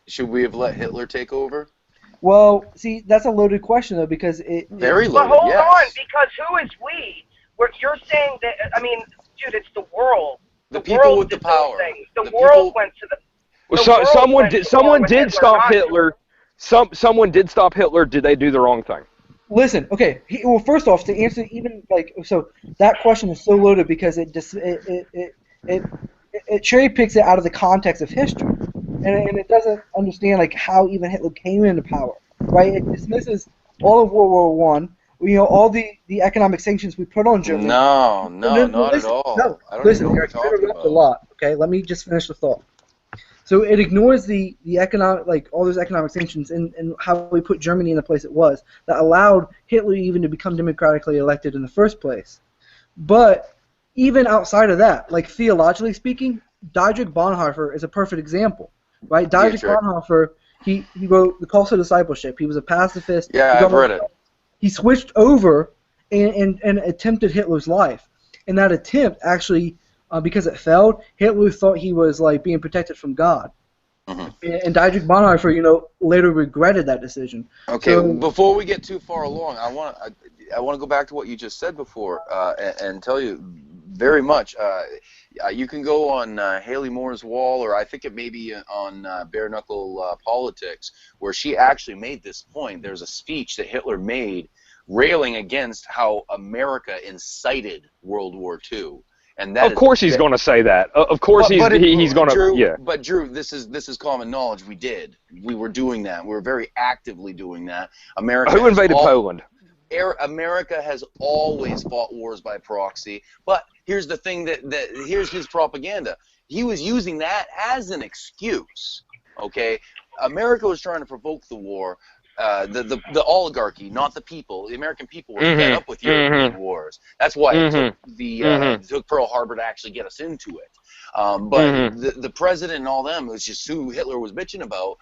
should we have let Hitler take over? Well, see, that's a loaded question though because it. Very loaded. But hold on, because who is we? You're saying that. I mean, dude, it's the world. The people with the power. The world went to the. Well, someone did stop Hitler. Someone did stop Hitler. Did they do the wrong thing? Listen, okay. Well, first off, to answer so that question is so loaded because it cherry picks it out of the context of history, and it doesn't understand how even Hitler came into power, right? It dismisses all of World War One. All the economic sanctions we put on Germany. No, not at all. No, I don't listen, even know Eric, what you're talking about. a lot. Okay, let me just finish the thought. So it ignores the economic, all those economic sanctions and how we put Germany in the place it was that allowed Hitler even to become democratically elected in the first place. But even outside of that, theologically speaking, Dietrich Bonhoeffer is a perfect example, right? Dietrich Bonhoeffer, he wrote The Call to Discipleship. He was a pacifist. Yeah, I've read it. He switched over and attempted Hitler's life. And that attempt actually, because it failed, Hitler thought he was being protected from God. Mm-hmm. And Dietrich Bonhoeffer, later regretted that decision. Okay, so, before we get too far along, I want to go back to what you just said before and tell you very much. You can go on Haley Moore's wall, or I think it may be on Bare Knuckle Politics, where she actually made this point. There's a speech that Hitler made railing against how America incited World War II. And that of course he's going to say that. Of course he's going to. Yeah. But Drew, this is common knowledge. We were doing that. We were very actively doing that. Who invaded Poland? America has always fought wars by proxy. But here's the thing here's his propaganda. He was using that as an excuse. Okay, America was trying to provoke the war. The oligarchy, not the people. The American people were fed up with European wars. That's why it took Pearl Harbor to actually get us into it. But the president and all them, was just who Hitler was bitching about,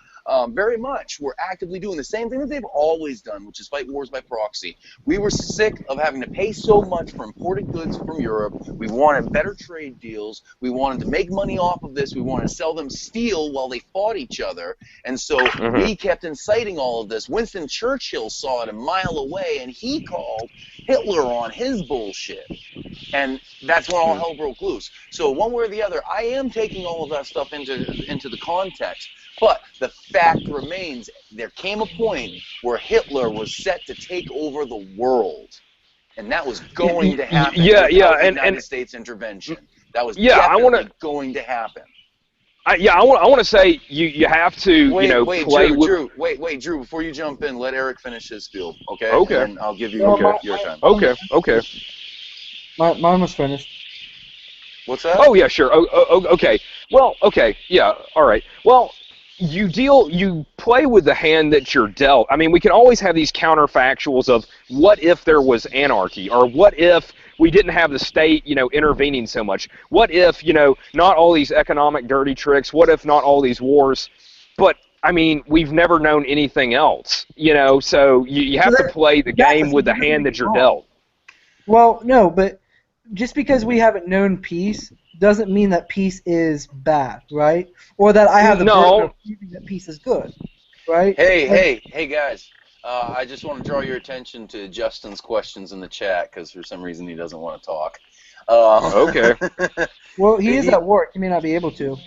very much were actively doing the same thing that they've always done, which is fight wars by proxy. We were sick of having to pay so much for imported goods from Europe. We wanted better trade deals. We wanted to make money off of this. We wanted to sell them steel while they fought each other. And so we kept inciting all of this. Winston Churchill saw it a mile away, and he called Hitler on his bullshit. And that's when all hell broke loose. So one way or the other, I am taking all of that stuff into the context. But the fact remains, there came a point where Hitler was set to take over the world. And that was going to happen without the United States intervention. That was definitely going to happen. I want to say you have to play with. Drew, before you jump in, let Eric finish his spiel, okay? Okay. And I'll give you your time. Okay. Mine was finished. What's that? Oh yeah, sure. Okay. Well, okay. Yeah. All right. Well, you play with the hand that you're dealt. I mean, we can always have these counterfactuals of what if there was anarchy, or what if we didn't have the state, intervening so much? What if, not all these economic dirty tricks? What if not all these wars? But I mean, we've never known anything else, so you have to play the game with the hand that you're dealt. Well, no, but just because we haven't known peace doesn't mean that peace is bad, right? Or that I have the burden of proving that peace is good, right? Hey, guys. I just want to draw your attention to Justin's questions in the chat, because for some reason he doesn't want to talk. Okay. Well, he is at work. He may not be able to.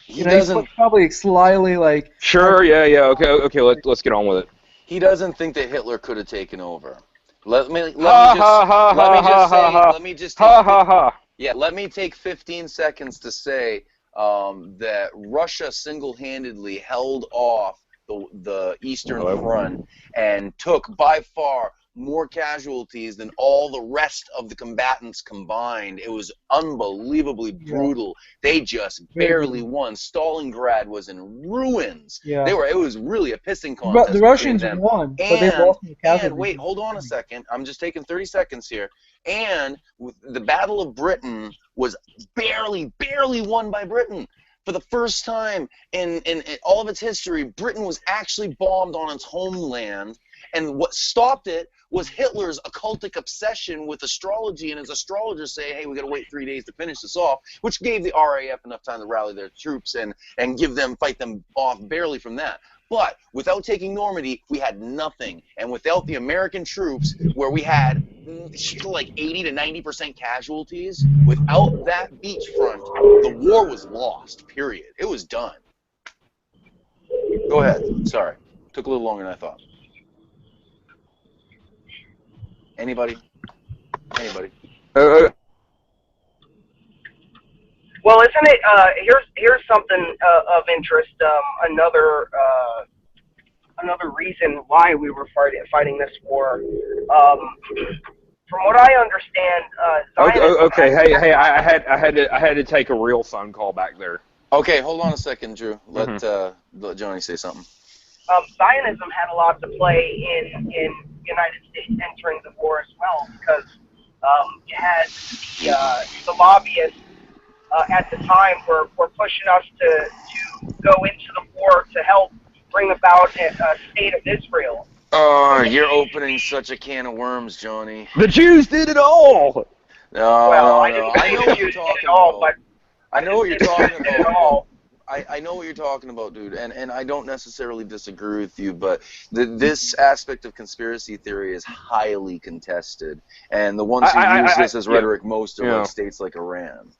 He doesn't. He's probably slyly like. Sure. Yeah. Okay. Let's get on with it. He doesn't think that Hitler could have taken over. Let me take 15 seconds to say that Russia single-handedly held off the Eastern Front and took by far more casualties than all the rest of the combatants combined. It was unbelievably brutal. They just barely won. Stalingrad was in ruins. Yeah. It was really a pissing contest. The Russians won, but they lost in the casualties. And wait, hold on a second. I'm just taking 30 seconds here. And the Battle of Britain was barely won by Britain. For the first time in all of its history, Britain was actually bombed on its homeland. And what stopped it was Hitler's occultic obsession with astrology, and his astrologers say, hey, we got to wait 3 days to finish this off, which gave the RAF enough time to rally their troops and fight them off barely from that. But without taking Normandy, we had nothing. And without the American troops, where we had like 80 to 90% casualties, without that beachfront, the war was lost, period. It was done. Go ahead. Sorry. Took a little longer than I thought. Anybody? Well, isn't it? Here's something of interest. Another reason why we were fighting this war. From what I understand, okay. Hey, I had to take a real phone call back there. Okay, hold on a second, Drew. Let Johnny say something. Zionism had a lot to play in the United States entering the war as well, because you had the lobbyists at the time were pushing us to go into the war to help bring about a state of Israel. Oh, you're opening such a can of worms, Johnny. The Jews did it all! I know what you're talking about. I know what you're talking about. I know what you're talking about, dude, and I don't necessarily disagree with you, but this aspect of conspiracy theory is highly contested, and the ones who use this as rhetoric most are like states like Iran,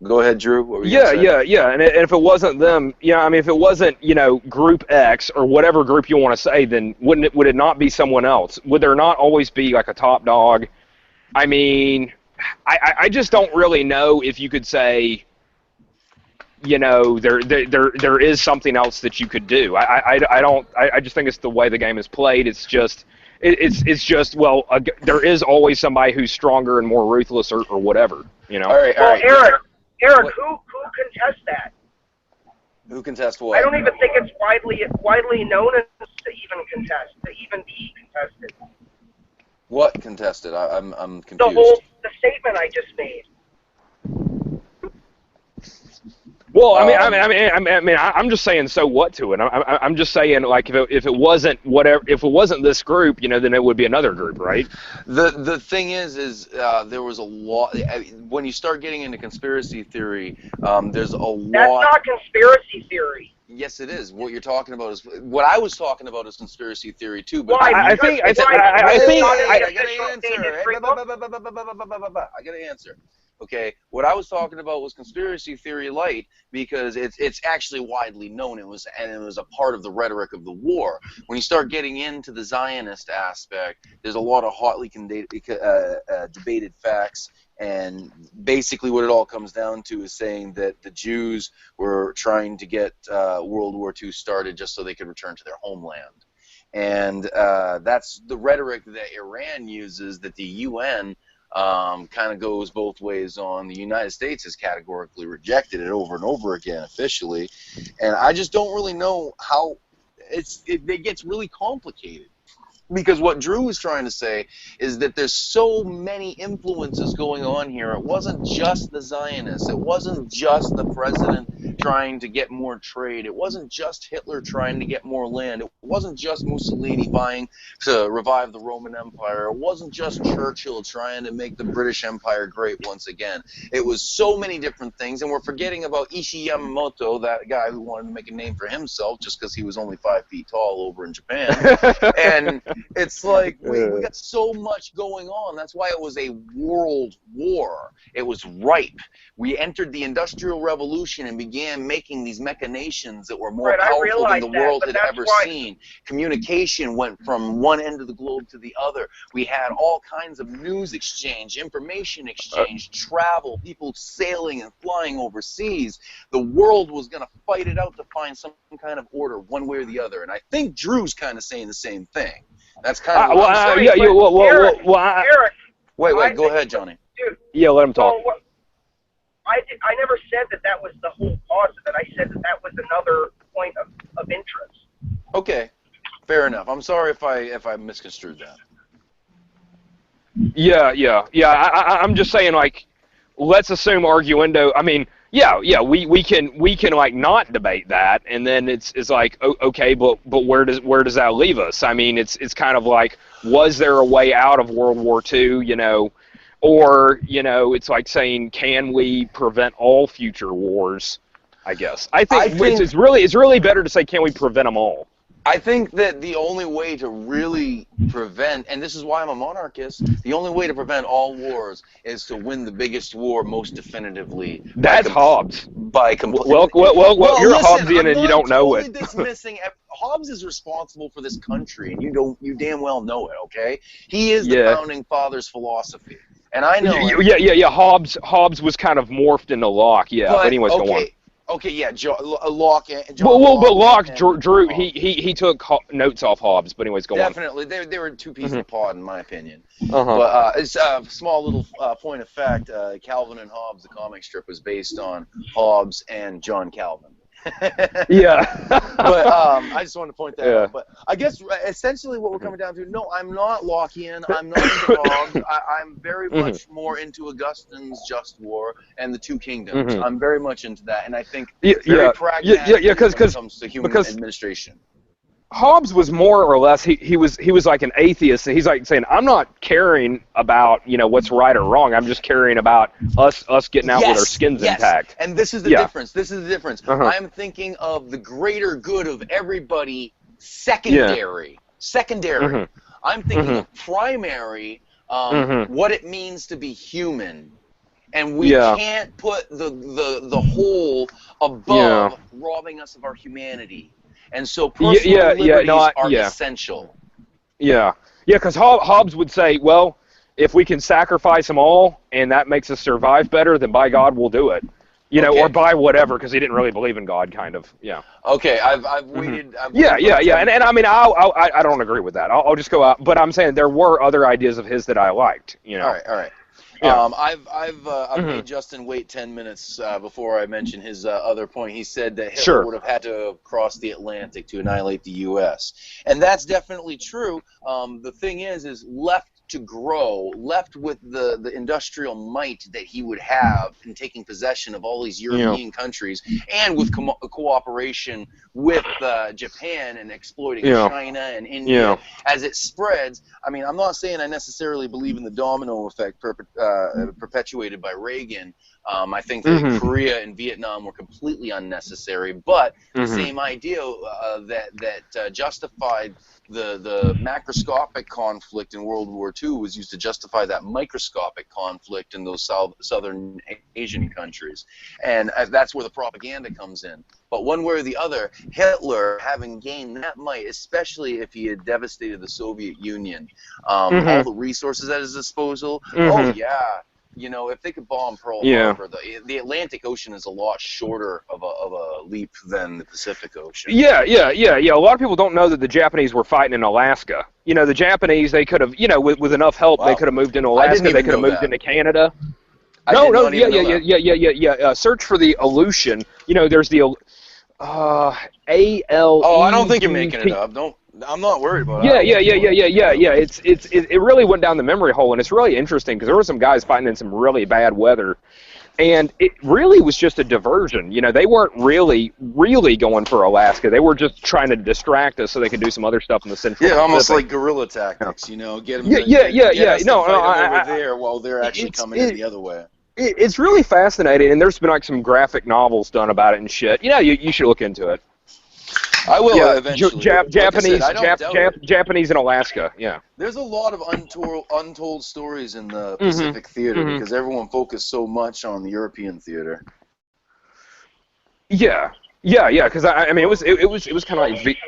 Go ahead, Drew. What were you gonna say? Yeah. And if it wasn't them, if it wasn't, Group X or whatever group you want to say, then would it not be someone else? Would there not always be like a top dog? I mean, I just don't really know if you could say, there is something else that you could do. I just think it's the way the game is played. It's just there is always somebody who's stronger and more ruthless or whatever. All right. Eric, who contests that? Who contests what? I don't even think it's widely known to even be contested. What contested? I'm confused. The statement I just made. Well, I'm just saying, so what to it? I'm just saying, like, if it wasn't this group, then it would be another group, right? The thing is there was a lot. When you start getting into conspiracy theory, there's a lot. That's not conspiracy theory. Yes, it is. What you're talking about is what I was talking about is conspiracy theory too. But why? I got to answer. Okay, what I was talking about was conspiracy theory light, because it's actually widely known. It was a part of the rhetoric of the war. When you start getting into the Zionist aspect, there's a lot of hotly debated facts, and basically what it all comes down to is saying that the Jews were trying to get World War II started just so they could return to their homeland. And that's the rhetoric that Iran uses, that the UN kind of goes both ways on. The United States has categorically rejected it over and over again officially, and I just don't really know how it gets really complicated. Because what Drew was trying to say is that there's so many influences going on here. It wasn't just the Zionists. It wasn't just the president trying to get more trade. It wasn't just Hitler trying to get more land. It wasn't just Mussolini vying to revive the Roman Empire. It wasn't just Churchill trying to make the British Empire great once again. It was so many different things, and we're forgetting about Ishii Yamamoto, that guy who wanted to make a name for himself just because he was only 5 feet tall over in Japan. And it's like we got so much going on. That's why it was a world war. It was ripe. We entered the Industrial Revolution and began making these machinations that were more powerful than the world had ever seen. Communication went from one end of the globe to the other. We had all kinds of news exchange, information exchange, travel, people sailing and flying overseas. The world was going to fight it out to find some kind of order one way or the other. And I think Drew's kind of saying the same thing. That's kind of what I'm saying. Eric, wait, go ahead, Johnny. Dude, yeah, let him talk. So I never said that was the whole cause of it. I said that was another point of interest. Okay, fair enough. I'm sorry if I misconstrued that. Yeah. I'm just saying, like, let's assume arguendo. I mean, yeah, we can like not debate that, and then it's like, okay, but where does that leave us? I mean, it's kind of like, was there a way out of World War II, you know, or, you know, it's like saying, can we prevent all future wars? I guess I think it's really better to say, can we prevent them all? I think that the only way to really prevent, and this is why I'm a monarchist, the only way to prevent all wars is to win the biggest war most definitively. That's Hobbes. Well, you're a Hobbesian and you don't know it. Hobbes is responsible for this country, and you damn well know it. Okay, he is the founding father's philosophy, and I know. Yeah. Hobbes was kind of morphed into Locke. Yeah, but anyways, go on. Okay, yeah, Locke. But Locke, Drew, he took notes off Hobbes. But anyways, go on. Definitely, they were two pieces of pod, in my opinion. But it's a small little point of fact. Calvin and Hobbes, the comic strip, was based on Hobbes and John Calvin. Yeah. But I just wanted to point that out. But I guess essentially what we're coming down to, no, I'm not Lockean. I'm not into Hobbes. I'm very much more into Augustine's Just War and the Two Kingdoms. I'm very much into that, and I think very pragmatic when it comes to human administration. Hobbes was more or less he was like an atheist. He's like saying, I'm not caring about, you know, what's right or wrong. I'm just caring about us getting out with our skins intact. And this is the difference. I'm thinking of the greater good of everybody. Secondary. I'm thinking of primary. What it means to be human. And we can't put the whole above robbing us of our humanity. And so personal liberties are essential. Yeah, because Hobbes would say, well, if we can sacrifice them all and that makes us survive better, then by God, we'll do it. You know, or by whatever, because he didn't really believe in God, kind of. Yeah. Okay, I've waited. Yeah. And I mean, I don't agree with that. I'll just go out. But I'm saying there were other ideas of his that I liked. You know. All right. Yeah. I've made Justin wait 10 minutes before I mention his other point. He said that Hitler would have had to cross the Atlantic to annihilate the U.S. And that's definitely true. The thing is left to grow, left with the industrial might that he would have in taking possession of all these European countries, and with cooperation with Japan and exploiting China and India as it spreads. I mean, I'm not saying I necessarily believe in the domino effect perpetuated by Reagan. I think that Korea and Vietnam were completely unnecessary, but the same idea that justified the macroscopic conflict in World War II was used to justify that microscopic conflict in those southern Asian countries. And that's where the propaganda comes in. But one way or the other, Hitler, having gained that might, especially if he had devastated the Soviet Union, all the resources at his disposal, if they could bomb Pearl Harbor, the Atlantic Ocean is a lot shorter of a leap than the Pacific Ocean. Yeah. A lot of people don't know that the Japanese were fighting in Alaska. The Japanese, they could have, with enough help, they could have moved into Alaska. They could have moved into Canada. Search for the Aleutian. There's the ALE. Oh, I don't think you're making it up. I'm not worried about it. It really went down the memory hole, and it's really interesting because there were some guys fighting in some really bad weather, and it really was just a diversion. They weren't really going for Alaska. They were just trying to distract us so they could do some other stuff in the Central Pacific. Almost like guerrilla tactics. Get them. Over there while they're actually coming in the other way. It's really fascinating, and there's been like some graphic novels done about it and shit. You should look into it. I will eventually. Japanese in Alaska. Yeah. There's a lot of untold stories in the Pacific theater because everyone focused so much on the European theater. Yeah. Because it was kind of like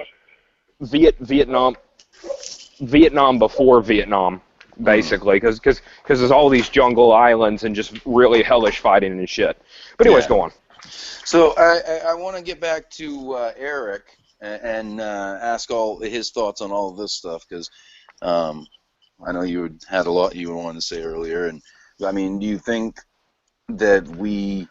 Vietnam before Vietnam. Basically, because there's all these jungle islands and just really hellish fighting and shit. But anyways, go on. So I want to get back to Eric and ask all his thoughts on all of this stuff because I know you had a lot you wanted to say earlier. And do you think that we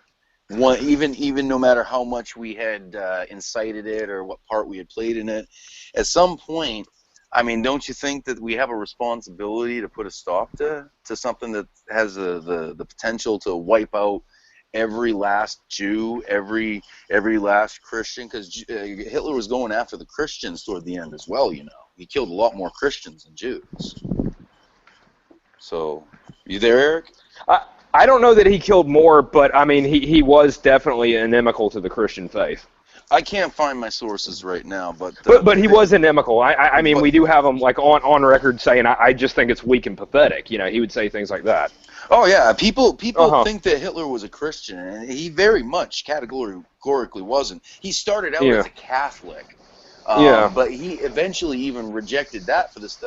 want even no matter how much we had incited it or what part we had played in it, at some point? Don't you think that we have a responsibility to put a stop to something that has the potential to wipe out every last Jew, every last Christian? Because Hitler was going after the Christians toward the end as well, He killed a lot more Christians than Jews. So, you there, Eric? I don't know that he killed more, but, he was definitely inimical to the Christian faith. I can't find my sources right now, but he was inimical. We do have him like on record saying I just think it's weak and pathetic. He would say things like that. Oh yeah, people think that Hitler was a Christian, and he very much categorically wasn't. He started out as a Catholic, but he eventually even rejected that for this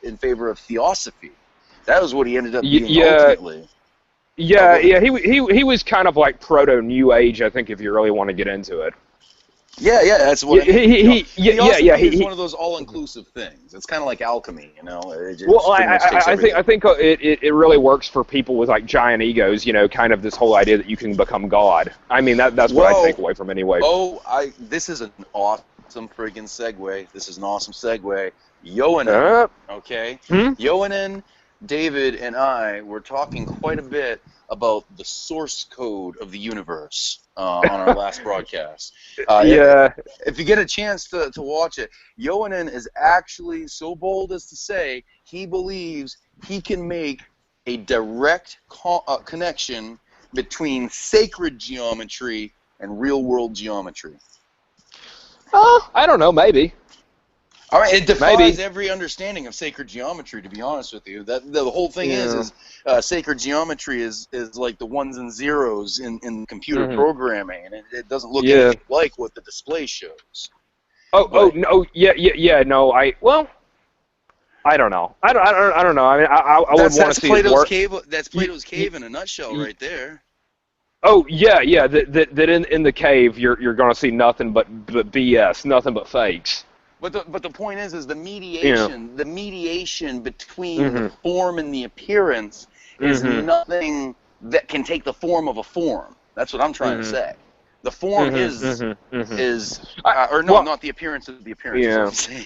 in favor of theosophy. That was what he ended up being ultimately. He was kind of like proto New Age, I think, if you really want to get into it. Yeah, that's what It's one of those all-inclusive things. It's kind of like alchemy, I think it really works for people with like giant egos, kind of this whole idea that you can become God. That's what I take away from anyway. This is an awesome friggin' segue. This is an awesome segue. Yohanan, okay? Yohanan, David, and I were talking quite a bit about the source code of the universe on our last broadcast. If you get a chance to watch it, Yohanan is actually so bold as to say he believes he can make a direct connection between sacred geometry and real-world geometry. I don't know, maybe. All right, it defies every understanding of sacred geometry, to be honest with you. The whole thing is sacred geometry is like the ones and zeros in computer programming, and it doesn't look anything like what the display shows. No, I don't know. I don't know. I would want to see Plato's cave. That's Plato's cave in a nutshell, right there. That in the cave you're going to see nothing but BS, nothing but fakes. But the point is the mediation, the mediation between the form and the appearance is nothing that can take the form of a form. That's what I'm trying to say. The form not the appearance of the appearance. Yeah.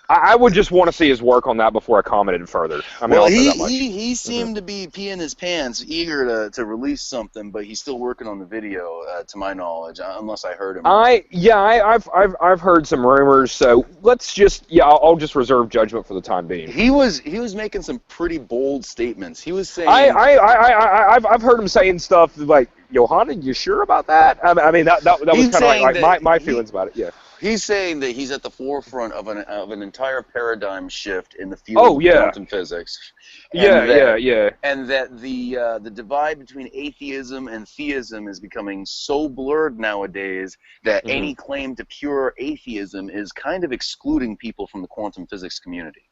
I would just want to see his work on that before I commented further. He seemed to be peeing his pants, eager to release something, but he's still working on the video, to my knowledge, unless I heard him. I've heard some rumors, so let's just I'll just reserve judgment for the time being. He was making some pretty bold statements. He was saying I've heard him saying stuff like, Yohanan, you sure about that? That was kind of like my feelings about it. Yeah. He's saying that he's at the forefront of an entire paradigm shift in the field of quantum physics. And that the divide between atheism and theism is becoming so blurred nowadays that any claim to pure atheism is kind of excluding people from the quantum physics community.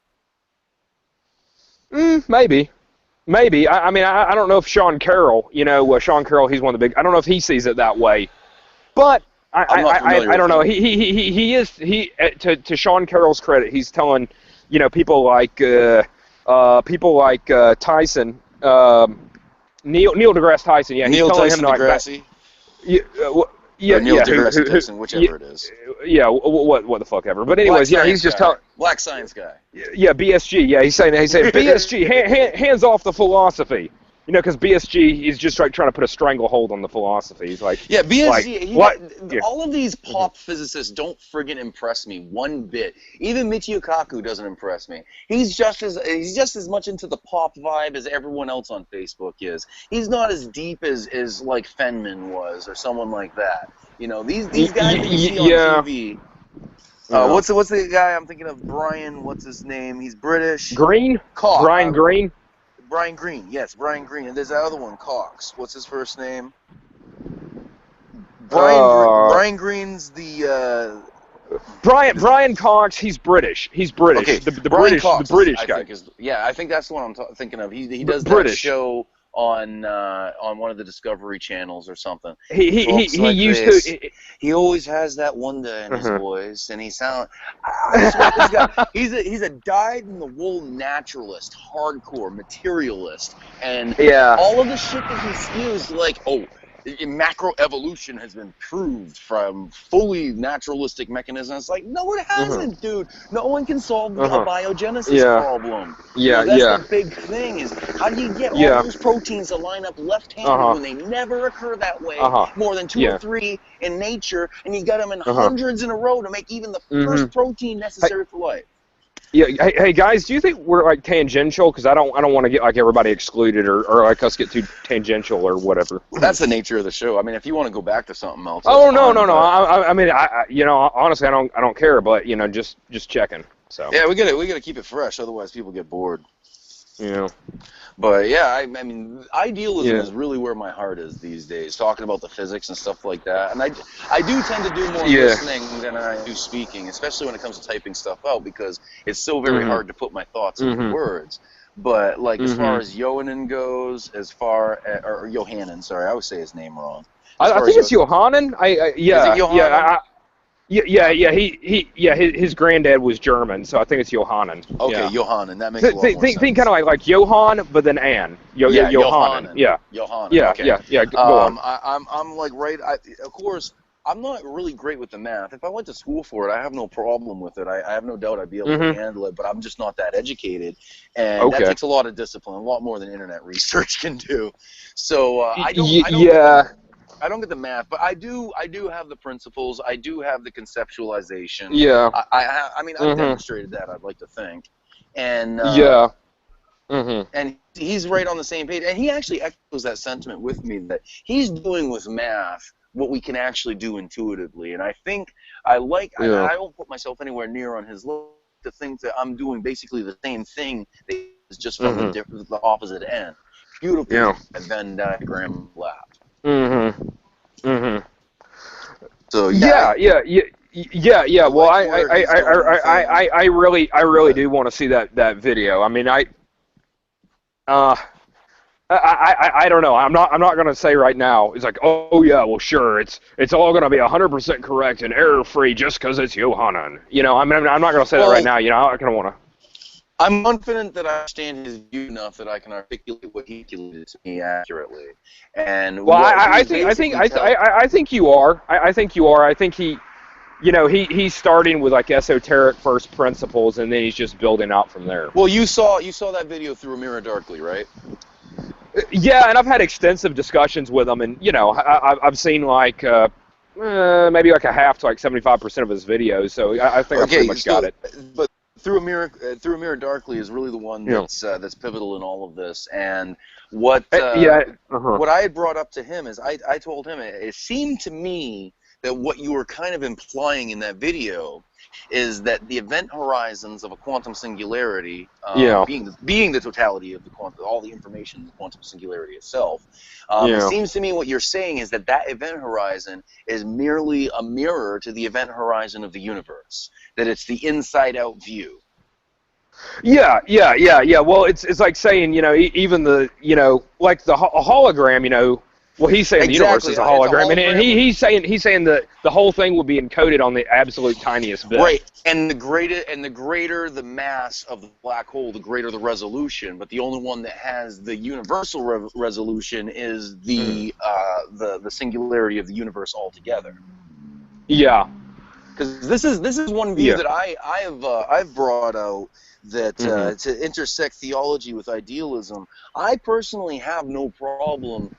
Maybe. maybe. I mean, I don't know if Sean Carroll, Sean Carroll, he's one of the big. I don't know if he sees it that way, but I'm not familiar I don't know. with him. To Sean Carroll's credit, he's telling, people like Tyson, Neil deGrasse Tyson. Yeah, he's Neil telling Tyson him deGrasse. Yeah, or Neil yeah, deGrasse Tyson, whichever it is. Yeah, what the fuck ever. But anyways, he's just telling. Black science guy. Yeah, BSG. Yeah, he's saying BSG, hands off the philosophy. Because BSG is just trying to put a stranglehold on the philosophy. He's like, yeah, BSG. What? All of these pop physicists don't friggin' impress me one bit. Even Michio Kaku doesn't impress me. He's just as much into the pop vibe as everyone else on Facebook is. He's not as deep as like Feynman was or someone like that. These guys that you see on TV. What's the guy I'm thinking of? Brian. What's his name? He's British. Green. Cox. Brian Green. Brian Green, yes, Brian Green. And there's that other one, Cox. What's his first name? Brian Green's the. Brian Cox. He's British. He's British. Okay, the British guy. I think that's the one I'm thinking of. He does British. That show on one of the Discovery channels or something. He used to. He always has that wonder in his voice, and he sounds. I swear, this guy, he's a dyed-in-the-wool naturalist, hardcore materialist, and all of the shit that he spews, like macroevolution has been proved from fully naturalistic mechanisms. It's like, no, it hasn't, dude. No one can solve the abiogenesis problem. That's the big thing is, how do you get all those proteins to line up left-handed when they never occur that way, more than 2 or 3 in nature, and you got them in hundreds in a row to make even the first protein necessary for life. Yeah, hey guys, do you think we're like tangential? Because I don't want to get like everybody excluded or like us get too tangential or whatever. That's the nature of the show. I mean, if you want to go back to something else. Oh no. I mean, honestly, I don't care, but just checking. So yeah, we gotta keep it fresh, otherwise people get bored. Yeah. But yeah, I mean, idealism is really where my heart is these days, talking about the physics and stuff like that. And I do tend to do more listening than I do speaking, especially when it comes to typing stuff out, because it's so very hard to put my thoughts into words. But like as far as Johanan goes, or Johanan, sorry, I always say his name wrong. I think it's Johanan. Is it Johanan? His granddad was German, so I think it's Johanan. Okay, Johanan, that makes a lot more sense. Think kind of like Johann, but then Ann. Johanan. Yeah. Johanan. Yeah, okay. yeah. Go on. I'm like of course, I'm not really great with the math. If I went to school for it, I have no problem with it. I have no doubt I'd be able to handle it, but I'm just not that educated, and that takes a lot of discipline, a lot more than internet research can do. So I don't get the math, but I do have the principles. I do have the conceptualization. Yeah. I mean, I've demonstrated that, I'd like to think. And and he's right on the same page. And he actually echoes that sentiment with me, that he's doing with math what we can actually do intuitively. And I think I don't put myself anywhere near on his level to think that I'm doing basically the same thing that is just from the opposite end. Beautiful Venn diagram left. So yeah. Well, I really do want to see that video. I mean, I don't know. I'm not gonna say right now. It's like, oh yeah, well sure, it's all gonna be 100% correct and error free just because it's Johanan. I'm not gonna say that right now. I kind of want to. I'm confident that I understand his view enough that I can articulate what he articulated to me accurately. And I think you are. I think you are. I think he's starting with like esoteric first principles, and then he's just building out from there. Well, you saw that video through A Mirror Darkly, right? Yeah, and I've had extensive discussions with him, and I've seen like maybe like a half to like 75% of his videos, so I think I pretty much got it. But Through a Mirror Darkly is really the one that's pivotal in all of this. And what I had brought up to him is I told him it seemed to me that what you were kind of implying in that video is that the event horizons of a quantum singularity, being the totality of all the information in the quantum singularity itself, it seems to me what you're saying is that event horizon is merely a mirror to the event horizon of the universe, that it's the inside-out view. Yeah. Well, it's like saying, even the, like a hologram, well, he's saying the universe Exactly. is a It's a hologram, and hologram he's saying that the whole thing will be encoded on the absolute tiniest bit. Right, and the greater the mass of the black hole, the greater the resolution. But the only one that has the universal resolution is the singularity of the universe altogether. Yeah. Because this is one view that I've brought out that to intersect theology with idealism. I personally have no problem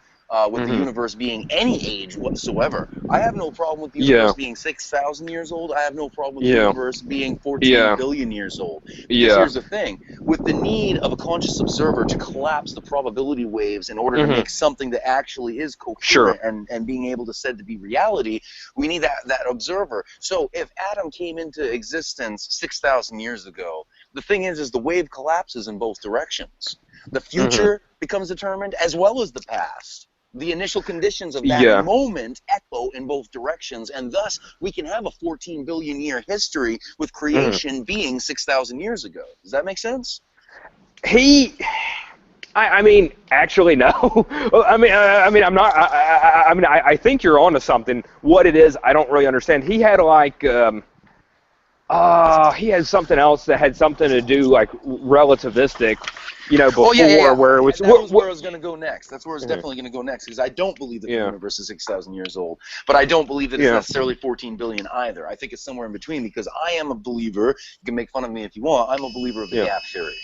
with the universe being any age whatsoever. I have no problem with the universe being 6,000 years old. I have no problem with the universe being 14 billion years old. Because here's the thing. With the need of a conscious observer to collapse the probability waves in order to make something that actually is coherent and being able to said to be reality, we need that observer. So if Adam came into existence 6,000 years ago, the thing is the wave collapses in both directions. The future becomes determined as well as the past. The initial conditions of that moment echo in both directions, and thus we can have a 14 billion year history with creation being 6,000 years ago. Does that make sense? I mean, actually, no. I think you're onto something. What it is, I don't really understand. He had like, he had something else that had something to do like relativistic, before where it was. That was where I was going to go next. That's where I was definitely going to go next, because I don't believe that the universe is 6,000 years old, but I don't believe that it's necessarily 14 billion either. I think it's somewhere in between, because I am a believer. You can make fun of me if you want. I'm a believer of the gap theory.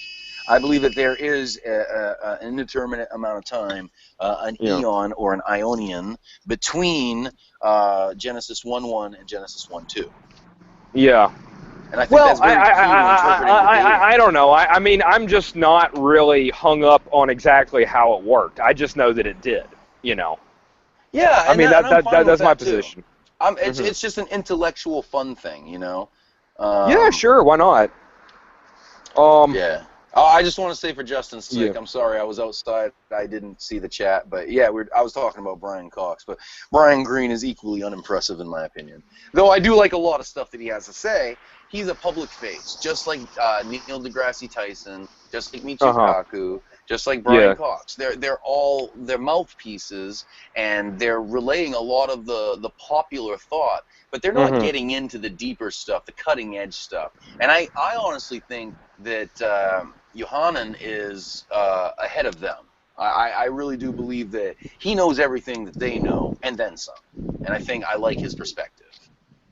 I believe that there is an indeterminate amount of time, an eon or an ionian, between Genesis 1:1 and Genesis 1:2. Yeah. And I think that's very key to interpreting the data. I don't know. I mean, I'm just not really hung up on exactly how it worked. I just know that it did, Yeah, I mean, that's my position. It's just an intellectual fun thing, Yeah, sure. Why not? Yeah. Oh, I just want to say for Justin's sake, I'm sorry, I was outside, I didn't see the chat, but yeah, I was talking about Brian Cox, but Brian Greene is equally unimpressive in my opinion. Though I do like a lot of stuff that he has to say, he's a public face, just like Neil deGrasse Tyson, just like Michio Kaku, just like Brian Cox. They're mouthpieces, and they're relaying a lot of the popular thought, but they're not getting into the deeper stuff, the cutting edge stuff. And I honestly think that Yohanan is ahead of them. I really do believe that he knows everything that they know, and then some. And I think I like his perspective.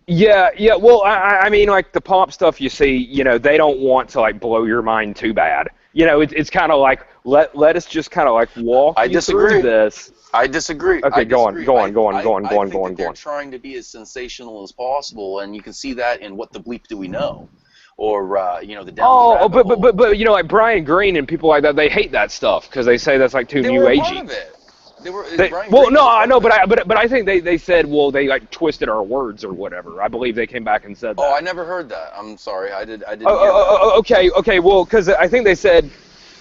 Yeah. Well, I mean, like the pop stuff you see, they don't want to like blow your mind too bad. It's kind of like let us just kind of like walk you through this. I disagree. Okay, go on. I think they're trying to be as sensational as possible, and you can see that in What the Bleep Do We Know? Or the down the rabbit hole. But like Brian Greene and people like that, they hate that stuff because they say that's like too new agey. I know, but I think they said, well, they like twisted our words or whatever. I believe they came back and said that. Oh, I never heard that. I'm sorry, I didn't. Okay. Well, because I think they said,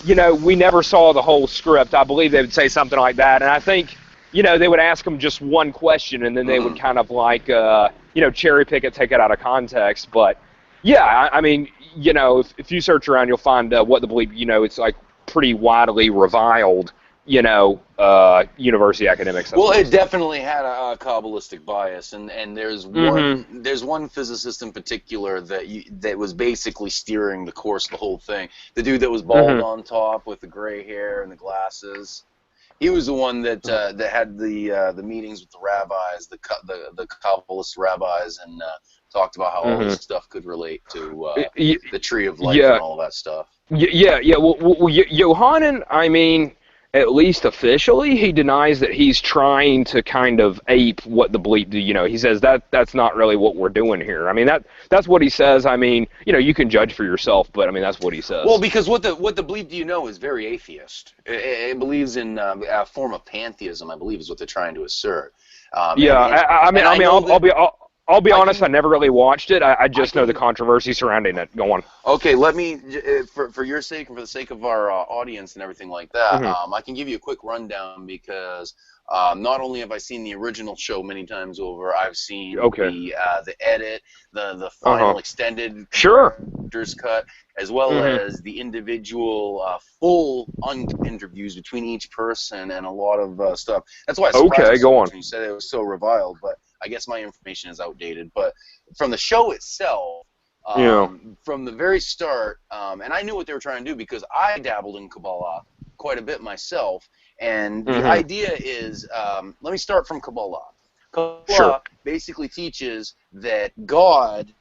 we never saw the whole script. I believe they would say something like that, and I think, they would ask them just one question, and then they would kind of like, cherry pick it, take it out of context, but. Yeah, I mean, if you search around, you'll find What the Bleep, it's like pretty widely reviled, university academics. Well, it definitely had a Kabbalistic bias, and there's one physicist in particular that was basically steering the course of the whole thing. The dude that was bald on top with the gray hair and the glasses. He was the one that had the meetings with the rabbis, the Kabbalist rabbis, and talked about how all this stuff could relate to the tree of life and all that stuff. Yeah. Well, Yohanan, I mean, at least officially, he denies that he's trying to kind of ape What the Bleep Do. He says that's not really what we're doing here. I mean, that's what he says. I mean, you can judge for yourself, but I mean, that's what he says. Well, because what the Bleep Do You Know is very atheist. It believes in a form of pantheism, I believe, is what they're trying to assert. I'll I'll be honest, I never really watched it. I just know the controversy surrounding it. Go on. Okay, let me, for your sake and for the sake of our audience and everything like that, I can give you a quick rundown because not only have I seen the original show many times over, I've seen the edit, the final extended director's cut, as well as the individual full interviews between each person and a lot of stuff. That's why I surprised me so much when you said it was so reviled, but I guess my information is outdated. But from the show itself, from the very start, and I knew what they were trying to do because I dabbled in Kabbalah quite a bit myself, and the idea is, let me start from Kabbalah. Kabbalah basically teaches that God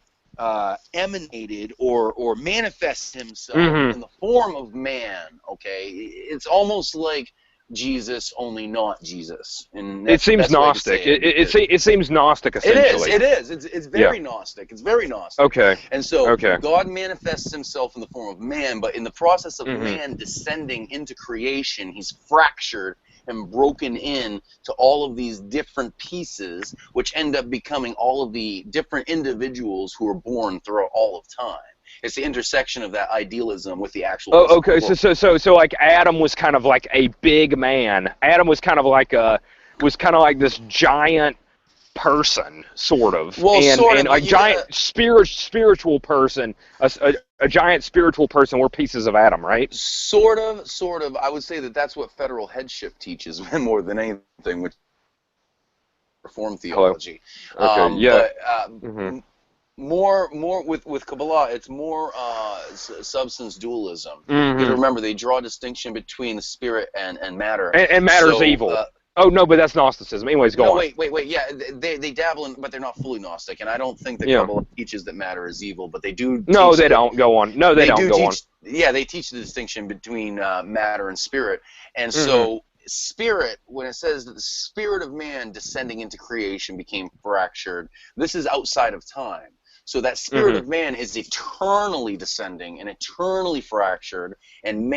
emanated or manifests himself in the form of man, okay? It's almost like Jesus, only not Jesus. And it seems Gnostic. It seems Gnostic, essentially. It is. It's very Gnostic. It's very Gnostic. Okay. And so God manifests himself in the form of man, but in the process of man descending into creation, he's fractured and broken in to all of these different pieces, which end up becoming all of the different individuals who are born throughout all of time. It's the intersection of that idealism with the actual. Oh, okay. So like Adam was kind of like a big man. Adam was kind of like this giant person, sort of. Well, and a giant spiritual person, a giant spiritual person. We're pieces of Adam, right? Sort of. I would say that's what federal headship teaches more than anything, which Reformed theology. Hello. Okay. But, more with Kabbalah, it's more substance dualism. Because remember, they draw a distinction between the spirit and matter. And matter's evil. Oh no, but that's Gnosticism. Anyways, go on. Wait. Yeah, they dabble in, but they're not fully Gnostic. And I don't think that Kabbalah teaches that matter is evil, but they do. No, they don't. Go on. No, they don't. Go on. Yeah, they teach the distinction between matter and spirit, and so. Spirit, when it says that the spirit of man descending into creation became fractured, this is outside of time. So that spirit of man is eternally descending and eternally fractured and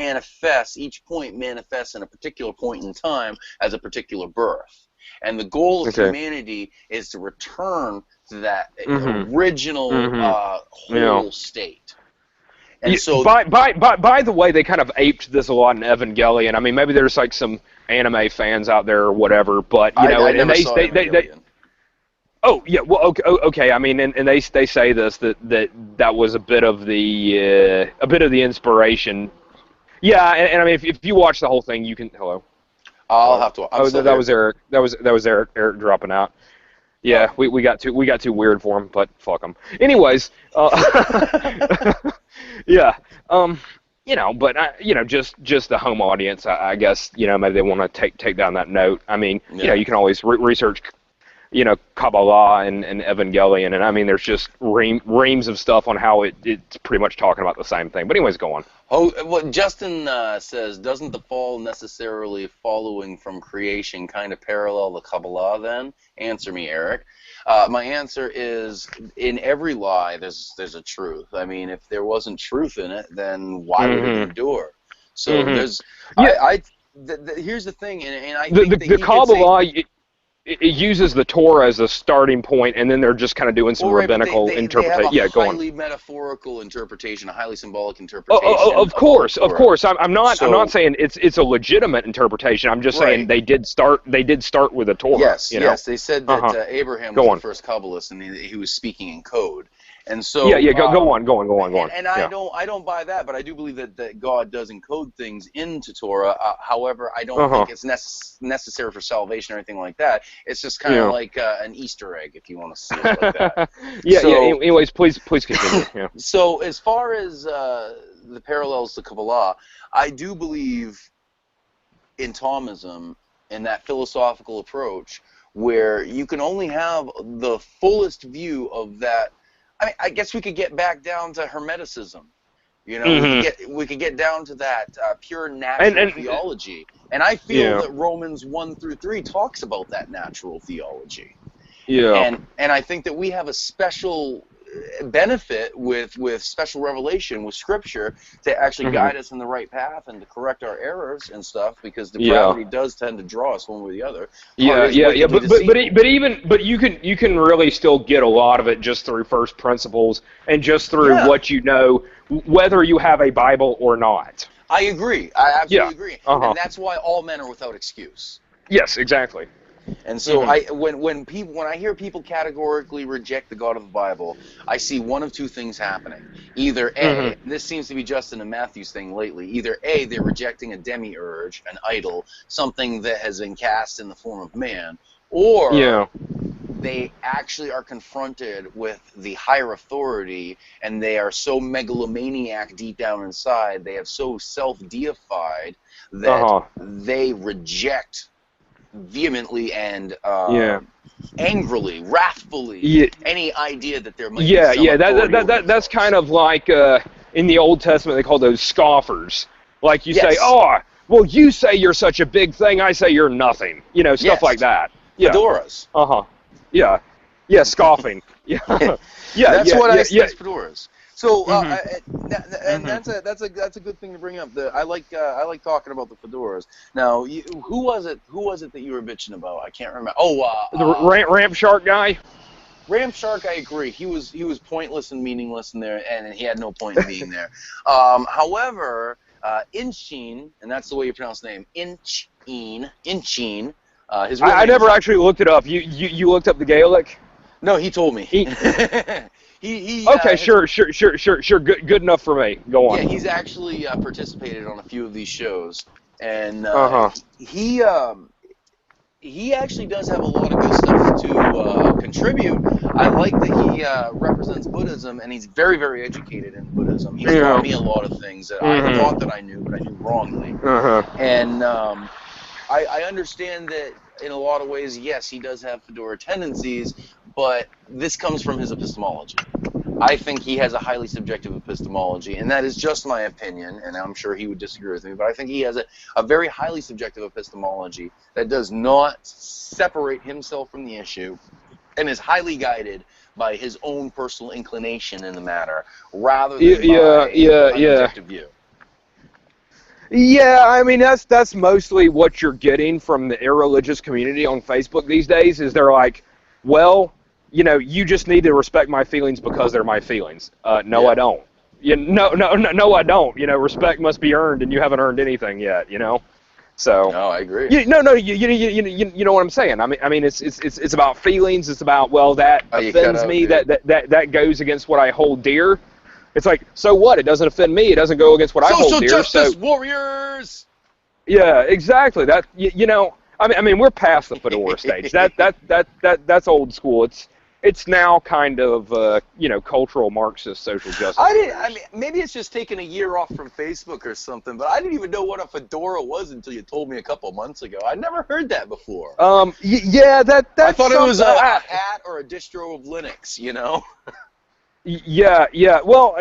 each point manifests in a particular point in time as a particular birth. And the goal of humanity is to return to that original whole state. And so, by the way, they kind of aped this a lot in Evangelion. I mean, maybe there's like some anime fans out there or whatever, but you know, and they oh yeah, well okay. I mean, and they say this that was a bit of the inspiration. Yeah, and I mean, if you watch the whole thing, you can. Hello. I'll have to. That was Eric. That was Eric dropping out. Yeah, we got too weird for him, but fuck him. Anyways, yeah, you know, but you know, just the home audience, I guess, you know, maybe they want to take down that note. I mean, you know, you can always research, you know, Kabbalah and Evangelion, and I mean, there's just reams of stuff on how it's pretty much talking about the same thing. But anyways, go on. Oh, well, Justin says, doesn't the fall necessarily following from creation kind of parallel the Kabbalah then? Answer me, Eric. My answer is, in every lie, there's a truth. I mean, if there wasn't truth in it, then why would it endure? So there's, here's the thing, and I think the Kabbalah. It uses the Torah as a starting point, and then they're just kind of doing some rabbinical interpretation. Yeah, go on. A highly metaphorical interpretation, a highly symbolic interpretation. Of course. I'm not saying it's a legitimate interpretation. I'm just saying they did start with the Torah. Yes, yes. They said that Abraham was the first Kabbalist, and he was speaking in code. And so go on. And I don't buy that, but I do believe that God does encode things into Torah. However, I don't think it's necessary for salvation or anything like that. It's just kind of like an Easter egg, if you want to see it like that. Anyways, please continue. Yeah. So as far as the parallels to Kabbalah, I do believe in Thomism and that philosophical approach where you can only have the fullest view of that. I mean, I guess we could get back down to Hermeticism. You know, we could get down to that pure natural theology. And I feel that Romans 1-3 talks about that natural theology. Yeah. And I think that we have a special benefit with special revelation, with Scripture, to actually guide us in the right path and to correct our errors and stuff, because depravity does tend to draw us one way or the other. But you can really still get a lot of it just through first principles and just through what you know, whether you have a Bible or not. I agree. I absolutely agree. And that's why all men are without excuse. Yes, exactly. And so when I hear people categorically reject the God of the Bible, I see one of two things happening. Either A, this seems to be Justin and Matthew's thing lately, either A, they're rejecting a demiurge, an idol, something that has been cast in the form of man, or they actually are confronted with the higher authority, and they are so megalomaniac deep down inside, they have so self-deified that they reject vehemently and angrily, wrathfully, any idea that there might be some that's kind of like in the Old Testament they call those scoffers. Like you say, well, you say you're such a big thing, I say you're nothing. You know, stuff like that. Fedoras. Scoffing. That's what I say. Fedoras. So, and that's a good thing to bring up. I like talking about the fedoras. Now, who was it that you were bitching about? I can't remember. The Ramp Shark guy. Ramp Shark, I agree. He was pointless and meaningless in there, and he had no point in being there. However, Incheen, and that's the way you pronounce the name, Incheen. I never actually looked it up. You looked up the Gaelic? No, he told me. Okay, sure. Good enough for me. Go on. Yeah, he's actually participated on a few of these shows, and he actually does have a lot of good stuff to contribute. I like that he represents Buddhism, and he's very, very educated in Buddhism. He's taught me a lot of things that I thought that I knew, but I knew wrongly. And I understand that in a lot of ways, yes, he does have fedora tendencies, but this comes from his epistemology. I think he has a highly subjective epistemology, and that is just my opinion, and I'm sure he would disagree with me, but I think he has a very highly subjective epistemology that does not separate himself from the issue and is highly guided by his own personal inclination in the matter, rather than by an objective view. Yeah, I mean, that's mostly what you're getting from the irreligious community on Facebook these days, is they're like, well, you know, you just need to respect my feelings because they're my feelings. No, I don't. No, I don't. You know, respect must be earned, and you haven't earned anything yet. You know, so. No, I agree. You know what I'm saying. I mean, it's about feelings. It's about, well, that offends me. That goes against what I hold dear. It's like, so what? It doesn't offend me. It doesn't go against what I hold dear. Social justice warriors. Yeah, exactly. That you know. I mean, we're past the fedora stage. That's old school. It's now kind of cultural Marxist social justice. I mean, maybe it's just taking a year off from Facebook or something, but I didn't even know what a fedora was until you told me a couple months ago. I'd never heard that before. That's I thought it was a hat or a distro of Linux, you know. Yeah. Well,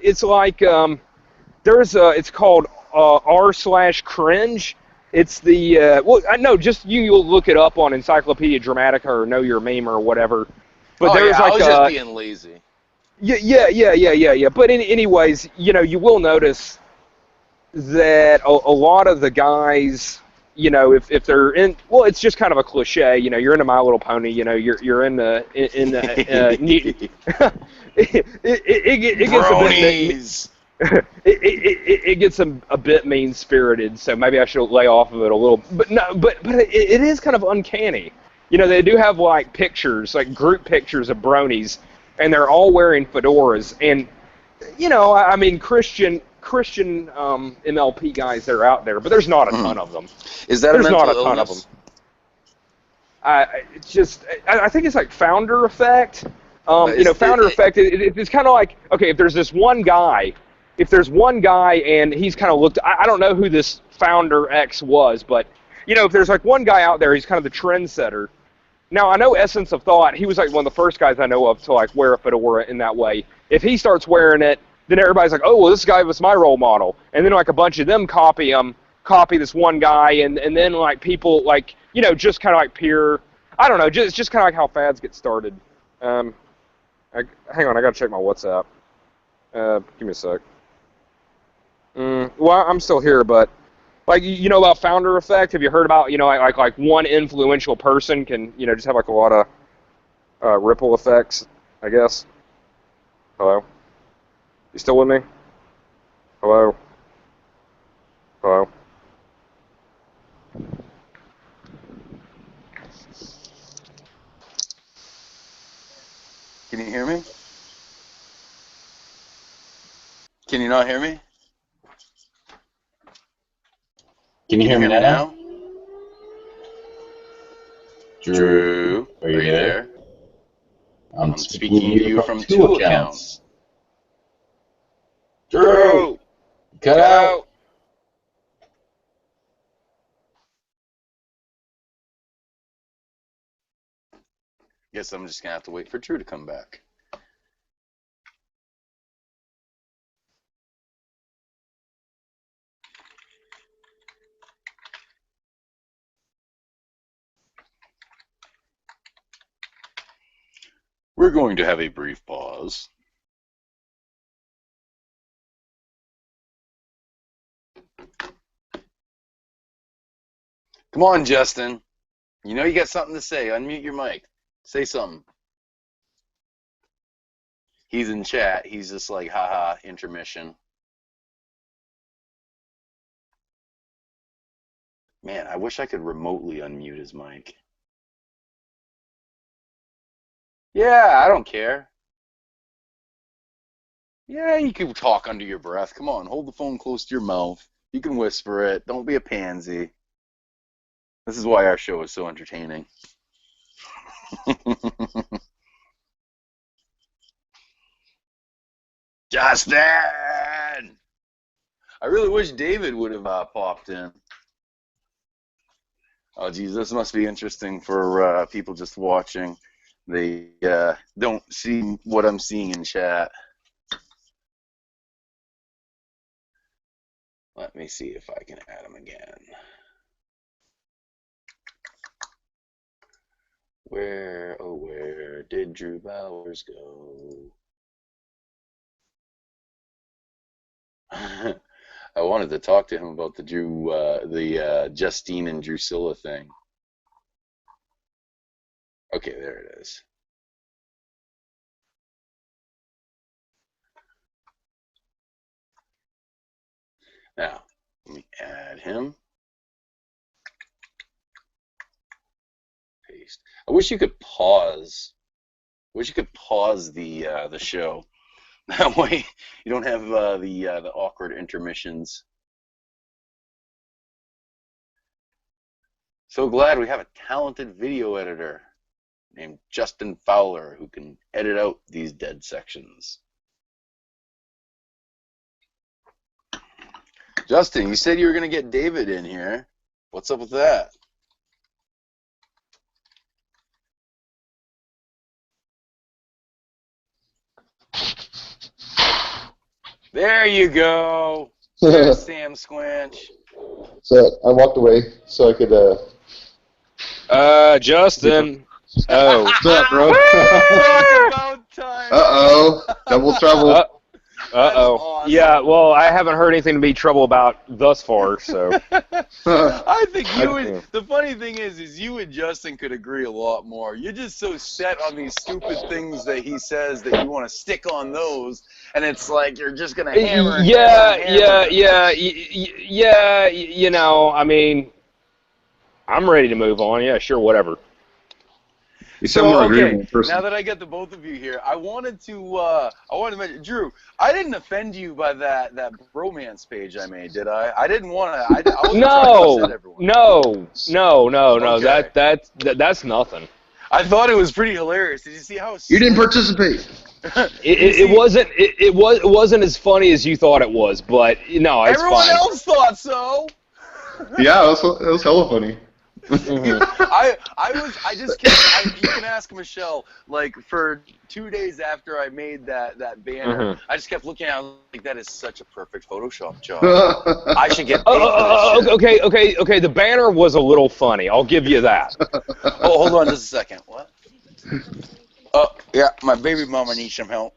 it's like it's called r/cringe. It's the I know, just you'll look it up on Encyclopedia Dramatica or Know Your Meme or whatever. But I was just being lazy. Yeah. But anyways, you know, you will notice that a lot of the guys, you know, if they're in, well, it's just kind of a cliche. You know, you're into My Little Pony. You know, you're in the it gets a bit mean-spirited, so maybe I should lay off of it a little. But no, but it is kind of uncanny. You know, they do have like pictures, like group pictures of bronies, and they're all wearing fedoras. And you know, I mean, Christian MLP guys, they're out there, but there's not a ton of them. Is that there's not a ton of them? I think it's like founder effect. Founder effect. It's kind of like, okay, if there's one guy and he's kind of looked, I don't know who this founder X was, but you know, if there's like one guy out there, he's kind of the trendsetter. Now, I know Essence of Thought, he was like one of the first guys I know of to like wear a fedora in that way. If he starts wearing it, then everybody's like, oh, well, this guy was my role model. And then like a bunch of them copy this one guy, and then like people like, you know, just kind of like peer, I don't know, just kind of like how fads get started. Hang on, I gotta check my WhatsApp. Give me a sec. Well, I'm still here, but like you know about founder effect? Have you heard about like one influential person can just have like a lot of ripple effects? I guess. Hello. You still with me? Hello. Hello. Can you hear me? Can you not hear me? Can you hear me now? Drew, are you there? I'm speaking to you from two accounts. Drew! Cut out! Guess I'm just gonna have to wait for Drew to come back. We're going to have a brief pause. Come on, Justin. You know you got something to say. Unmute your mic. Say something. He's in chat. He's just like, haha, intermission. Man, I wish I could remotely unmute his mic. Yeah, I don't care. Yeah, you can talk under your breath. Come on, hold the phone close to your mouth. You can whisper it. Don't be a pansy. This is why our show is so entertaining. Justin! I really wish David would have popped in. Oh, geez, this must be interesting for people just watching. They don't see what I'm seeing in chat. Let me see if I can add him again. Where did Drew Bowers go? I wanted to talk to him about the Justine and Drusilla thing. Okay, there it is. Now, let me add him. Paste. I wish you could pause. I wish you could pause the show. That way, you don't have the awkward intermissions. So glad we have a talented video editor named Justin Fowler who can edit out these dead sections. Justin, you said you were going to get David in here. What's up with that? There you go. There's Sam Squanch. So I walked away so I could. Justin. Oh. What's up, bro? About time. Uh-oh. Double trouble. Awesome. Yeah, well, I haven't heard anything to be trouble about thus far, so. I think you would. The funny thing is you and Justin could agree a lot more. You're just so set on these stupid things that he says that you want to stick on those, and it's like you're just gonna hammer. Yeah. You know, I mean, I'm ready to move on. Yeah, sure, whatever. So, okay, now that I get the both of you here, I wanted to mention, Drew, I didn't offend you by that bromance page I made, did I? I didn't want to. I wasn't trying to upset everyone. No. Okay. That's nothing. I thought it was pretty hilarious. Did you see how You didn't participate. It wasn't as funny as you thought it was, but no, it's everyone fine. else thought so. Yeah, it was hella funny. I just kept, you can ask Michelle, like, for 2 days after I made that banner, I just kept looking at it, I was like, that is such a perfect Photoshop job. I should get paid for this shit. Okay, the banner was a little funny, I'll give you that. Oh, hold on just a second. What? Oh, yeah, my baby mama needs some help.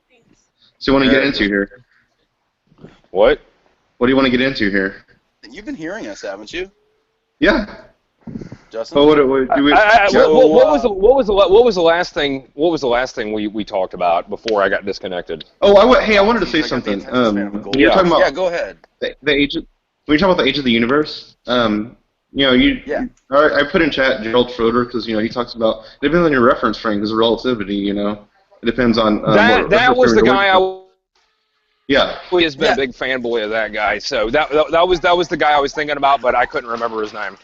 So you want to get into here? What? What do you want to get into here? You've been hearing us, haven't you, Yeah. Justin? Oh, what do we? What was the last thing? What was the last thing we talked about before I got disconnected? Oh, I wanted to say something. You were talking about yeah, go ahead. the age. When you're talking about the age of the universe, I put in chat Gerald Schroeder because he talks about it depends on your reference frame because of relativity. It depends on that was the guy I. Yeah. He has been a big fanboy of that guy, so that was the guy I was thinking about, but I couldn't remember his name.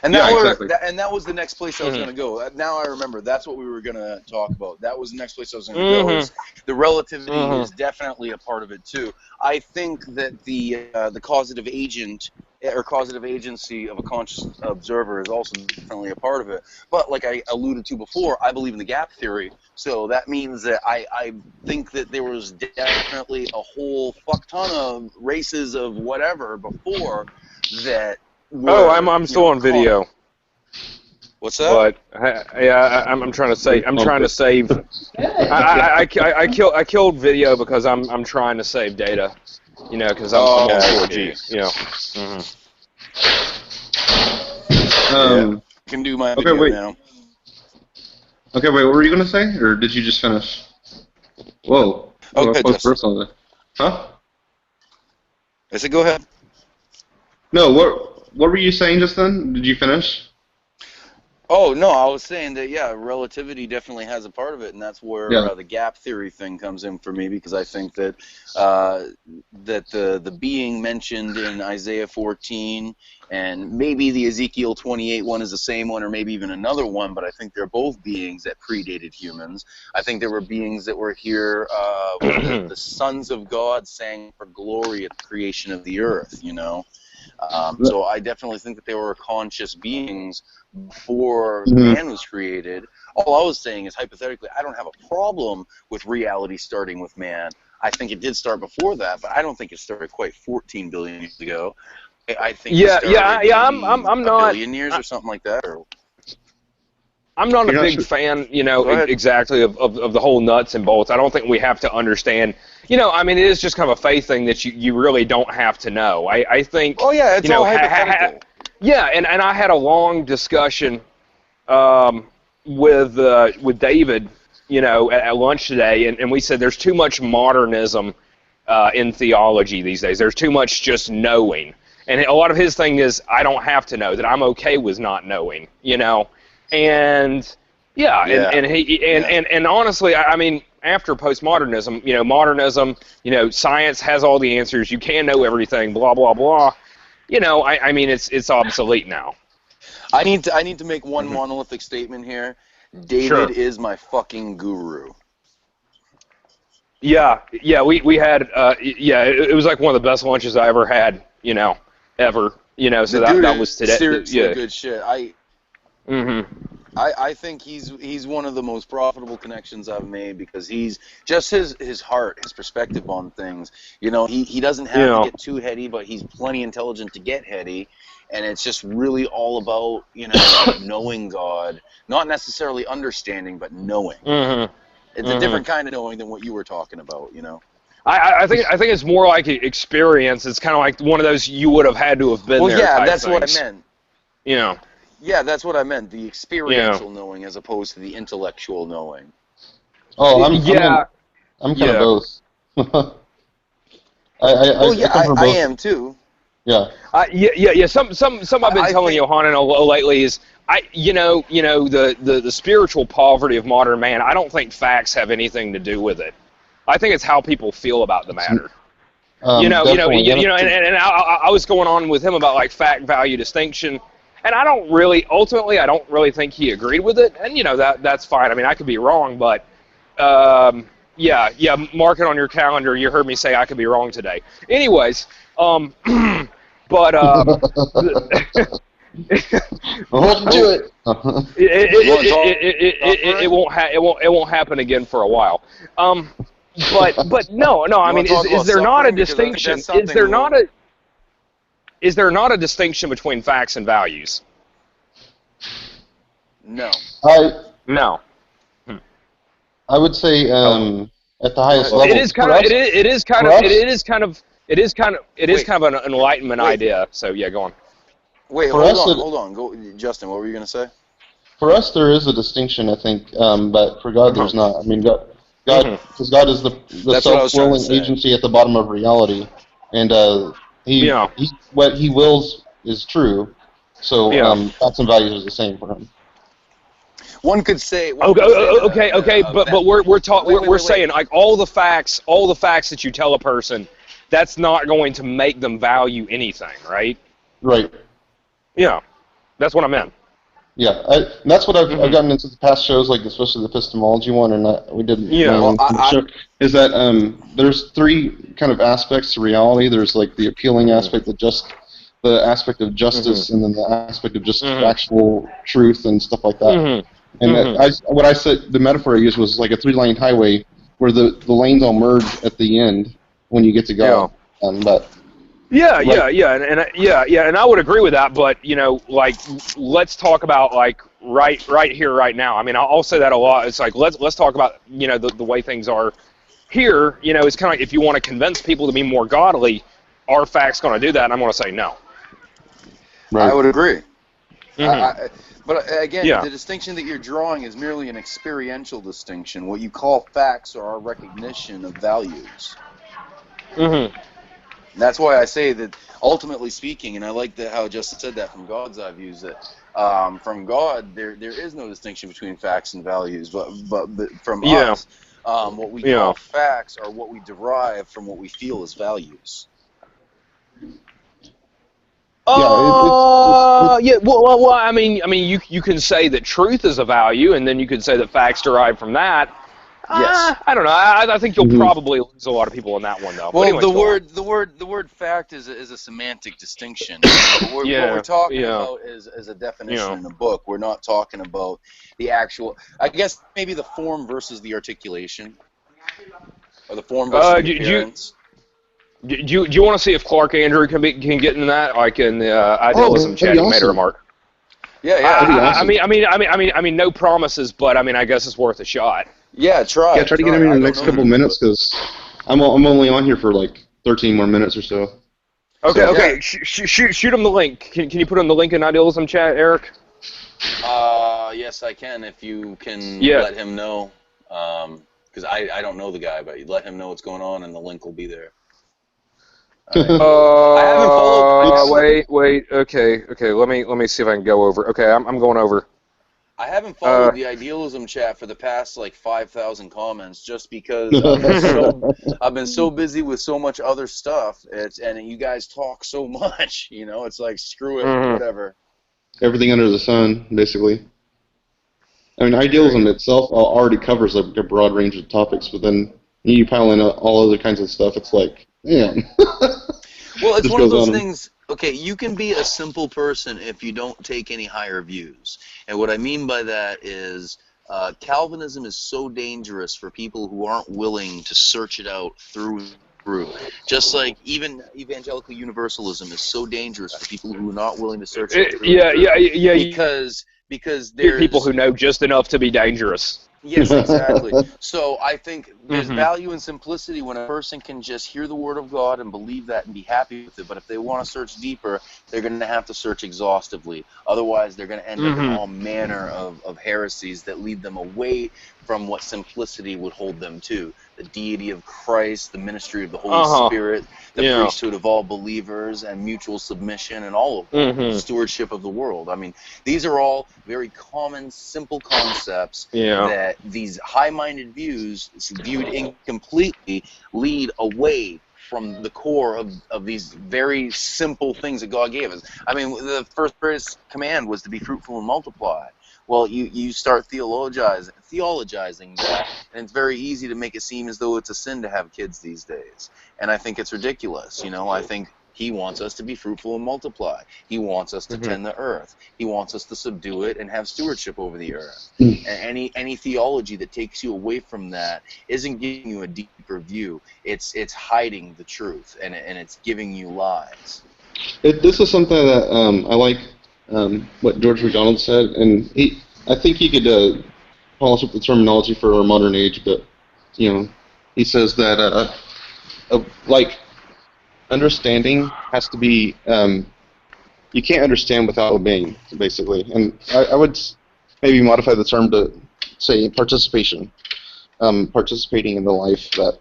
And that was the next place I was going to go. Now I remember. That's what we were going to talk about. That was the next place I was going to go. The relativity is definitely a part of it too. I think that the causative agent or causative agency of a conscious observer is also definitely a part of it. But like I alluded to before, I believe in the gap theory. So that means that I think that there was definitely a whole fuck ton of races of whatever before that. I'm still on video. What's that? But I'm trying to say I'm trying to save. I killed video because I'm trying to save data. Because I'm on 4G. I can do my video now. Okay, wait. What were you gonna say, or did you just finish? Whoa. Okay, first on that. Huh? I said, go ahead. No. What were you saying just then? Did you finish? Oh, no, I was saying that, relativity definitely has a part of it, and that's where the gap theory thing comes in for me, because I think that that the being mentioned in Isaiah 14 and maybe the Ezekiel 28 one is the same one, or maybe even another one, but I think they're both beings that predated humans. I think there were beings that were here, the sons of God sang for glory at the creation of the earth, So I definitely think that they were conscious beings before man was created. All I was saying is, hypothetically, I don't have a problem with reality starting with man. I think it did start before that, but I don't think it started quite 14 billion years ago. I think I'm not a billion years or something like that. I'm not a big fan, exactly of the whole nuts and bolts. I don't think we have to understand. It is just kind of a faith thing that you really don't have to know. I think. Oh yeah, it's all hypothetical. And I had a long discussion with David, at lunch today, and we said there's too much modernism in theology these days. There's too much just knowing, and a lot of his thing is I don't have to know, that I'm okay with not knowing, and and honestly, after postmodernism, modernism, science has all the answers. You can know everything. Blah blah blah. It's obsolete now. I need to make one monolithic statement here. David is my fucking guru. We had it was like one of the best lunches I ever had, ever. So that was today. Seriously, good shit. I think he's one of the most profitable connections I've made, because he's just his heart, his perspective on things. He doesn't have to get too heady, but he's plenty intelligent to get heady, and it's just really all about knowing God, not necessarily understanding, but knowing. It's a different kind of knowing than what you were talking about. I think it's more like experience. It's kind of like one of those you would have had to have been there. Yeah, that's what I meant. Yeah, that's what I meant. The experiential knowing as opposed to the intellectual knowing. Oh, I'm kind of both. I am too. Yeah. Some I've been telling Johanna lately is the spiritual poverty of modern man. I don't think facts have anything to do with it. I think it's how people feel about the matter. And I was going on with him about like fact value distinction. And I don't really think he agreed with it, and that's fine. I could be wrong, but mark it on your calendar. You heard me say I could be wrong today. Anyways, but hold to it. It won't happen again for a while. But no. Is there not a distinction? Is there not a distinction between facts and values? No. No. I would say at the highest level. It is kind of an enlightenment idea. So yeah, go on. Wait, hold on. Go, Justin. What were you gonna say? For us, there is a distinction, I think, but for God, there's not. I mean, because God is the self-willing agency at the bottom of reality, and what He wills is true. So facts and values are the same for Him. One could say. Okay, but we're saying like all the facts that you tell a person, that's not going to make them value anything, right? Right. Yeah, that's what I meant. Yeah, and that's what I've gotten into the past shows, like especially the epistemology one, and we did. Is that there's three kind of aspects to reality. There's like the appealing aspect, the aspect of justice, and then the aspect of just actual truth and stuff like that. And what I said, the metaphor I used was like a three-lane highway where the lanes all merge at the end when you get to go. But and I would agree with that. But like, let's talk about like right here, right now. I mean, I'll say that a lot. It's like let's talk about the way things are here. It's kind of like if you want to convince people to be more godly, are facts going to do that? And I'm going to say no. Right. I would agree. But again, the distinction that you're drawing is merely an experiential distinction. What you call facts are our recognition of values. And that's why I say that, ultimately speaking, and I like how Justin said that from God's eye views, that from God there is no distinction between facts and values, but from us, what we call facts are what we derive from what we feel as values. Well, I mean, you can say that truth is a value, and then you could say that facts derive from that. Yes. I don't know. I think you'll probably lose a lot of people on that one, though. Well, anyways, the word fact is a semantic distinction. What we're talking about is a definition in a book. We're not talking about the actual. I guess maybe the form versus the articulation, or the form versus the appearance. Do you want to see if Clark Andrew can get into that? Like in the idealism chat, he made a remark. Yeah. I mean, no promises, but I mean, I guess it's worth a shot. Yeah, try. Yeah, try to get him in the next couple minutes because I'm only on here for like 13 more minutes or so. Okay. Shoot him the link. Can you put on the link in idealism chat, Eric? Yes, I can. If you can let him know, because I don't know the guy, but you let him know what's going on, and the link will be there. I haven't followed. Wait. Okay. Let me see if I can go over. Okay, I'm going over. I haven't followed the idealism chat for the past like 5,000 comments just because I've been so busy with so much other stuff. And you guys talk so much, It's like screw it, whatever. Everything under the sun, basically. I mean, idealism itself already covers a broad range of topics, but then you pile in all other kinds of stuff. It's like, man. Well, it's one of those things. Okay, you can be a simple person if you don't take any higher views. And what I mean by that is Calvinism is so dangerous for people who aren't willing to search it out through. Just like even evangelical universalism is so dangerous for people who are not willing to search it through. Because there's people who know just enough to be dangerous. Yes, exactly. So I think there's value in simplicity when a person can just hear the Word of God and believe that and be happy with it. But if they want to search deeper, they're going to have to search exhaustively. Otherwise, they're going to end up in all manner of heresies that lead them away from what simplicity would hold them to. The deity of Christ, the ministry of the Holy Spirit, the priesthood of all believers, and mutual submission, and all of them, the stewardship of the world. I mean, these are all very common, simple concepts that these high-minded views, viewed incompletely, lead away from the core of these very simple things that God gave us. I mean, the first command was to be fruitful and multiply. Well, you start theologizing that, and it's very easy to make it seem as though it's a sin to have kids these days. And I think it's ridiculous. I think He wants us to be fruitful and multiply. He wants us to tend the earth. He wants us to subdue it and have stewardship over the earth. And any theology that takes you away from that isn't giving you a deeper view. It's hiding the truth, and it's giving you lies. This is something that I like what George MacDonald said, and I think he could polish up the terminology for our modern age, but he says that like understanding has to be you can't understand without obeying, basically. And I would maybe modify the term to say participation, participating in the life that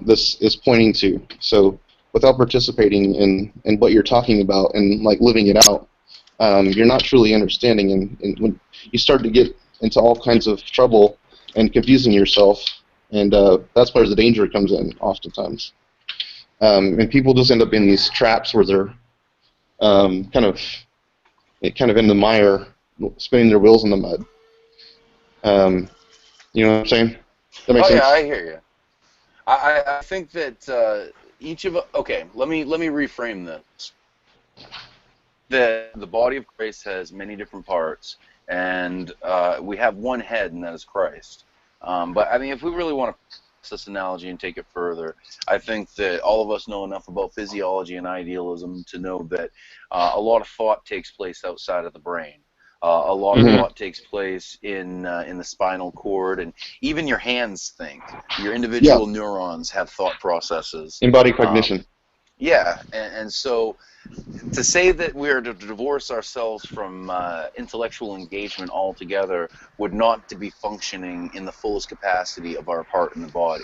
this is pointing to. So without participating in what you're talking about and like living it out, you're not truly understanding. And when you start to get into all kinds of trouble and confusing yourself, and that's where the danger comes in oftentimes. And people just end up in these traps where they're kind of in the mire, spinning their wheels in the mud. You know what I'm saying? That makes sense? Yeah, I hear you. I think that each of okay, let me reframe this. The body of Christ has many different parts, and we have one head, and that is Christ. But I mean, if we really want to this analogy and take it further, I think that all of us know enough about physiology and idealism to know that a lot of thought takes place outside of the brain. A lot of thought takes place in the spinal cord, and even your hands think. Your individual neurons have thought processes. Embodied cognition. And so to say that we are to divorce ourselves from intellectual engagement altogether would not to be functioning in the fullest capacity of our part in the body.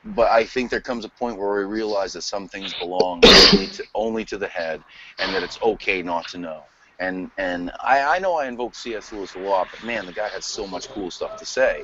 But I think there comes a point where we realize that some things belong only to the head, and that it's okay not to know. And I know I invoke C.S. Lewis a lot, but man, the guy had so much cool stuff to say.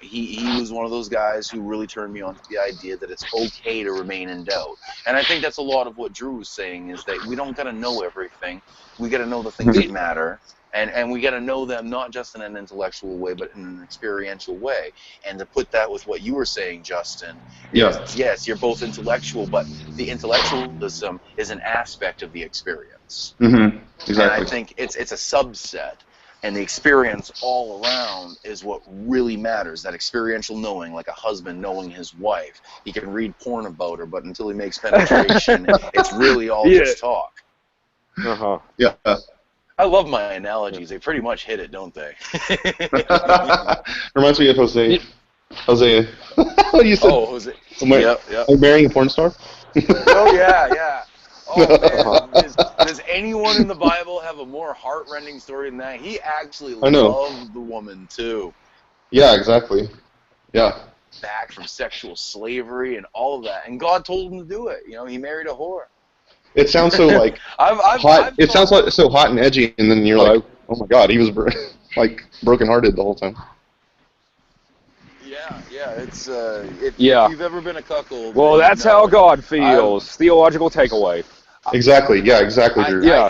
He was one of those guys who really turned me on to the idea that it's okay to remain in doubt. And I think that's a lot of what Drew was saying, is that we don't got to know everything. We got to know the things that matter. And we got to know them not just in an intellectual way, but in an experiential way. And to put that with what you were saying, Justin, yes, you're both intellectual, but the intellectualism is an aspect of the experience. Exactly. And I think it's a subset, and the experience all around is what really matters. That experiential knowing, like a husband knowing his wife. He can read porn about her, but until he makes penetration, it's really all just talk. Yeah. I love my analogies. They pretty much hit it, don't they? Reminds me of Hosea. What you said? Oh, Hosea. Yep. Are you marrying a porn star? Oh, yeah. Oh, man. Does anyone in the Bible have a more heart-rending story than that? He actually loved the woman, too. Yeah, exactly. Yeah. Back from sexual slavery and all of that. And God told him to do it. He married a whore. It sounds so like hot. It sounds like so hot and edgy, and then you're like, oh my God, he was like brokenhearted the whole time. Yeah. It's if you've ever been a cuckold. Well, that's how God feels. Theological takeaway. Exactly. Yeah. Exactly, Drew. I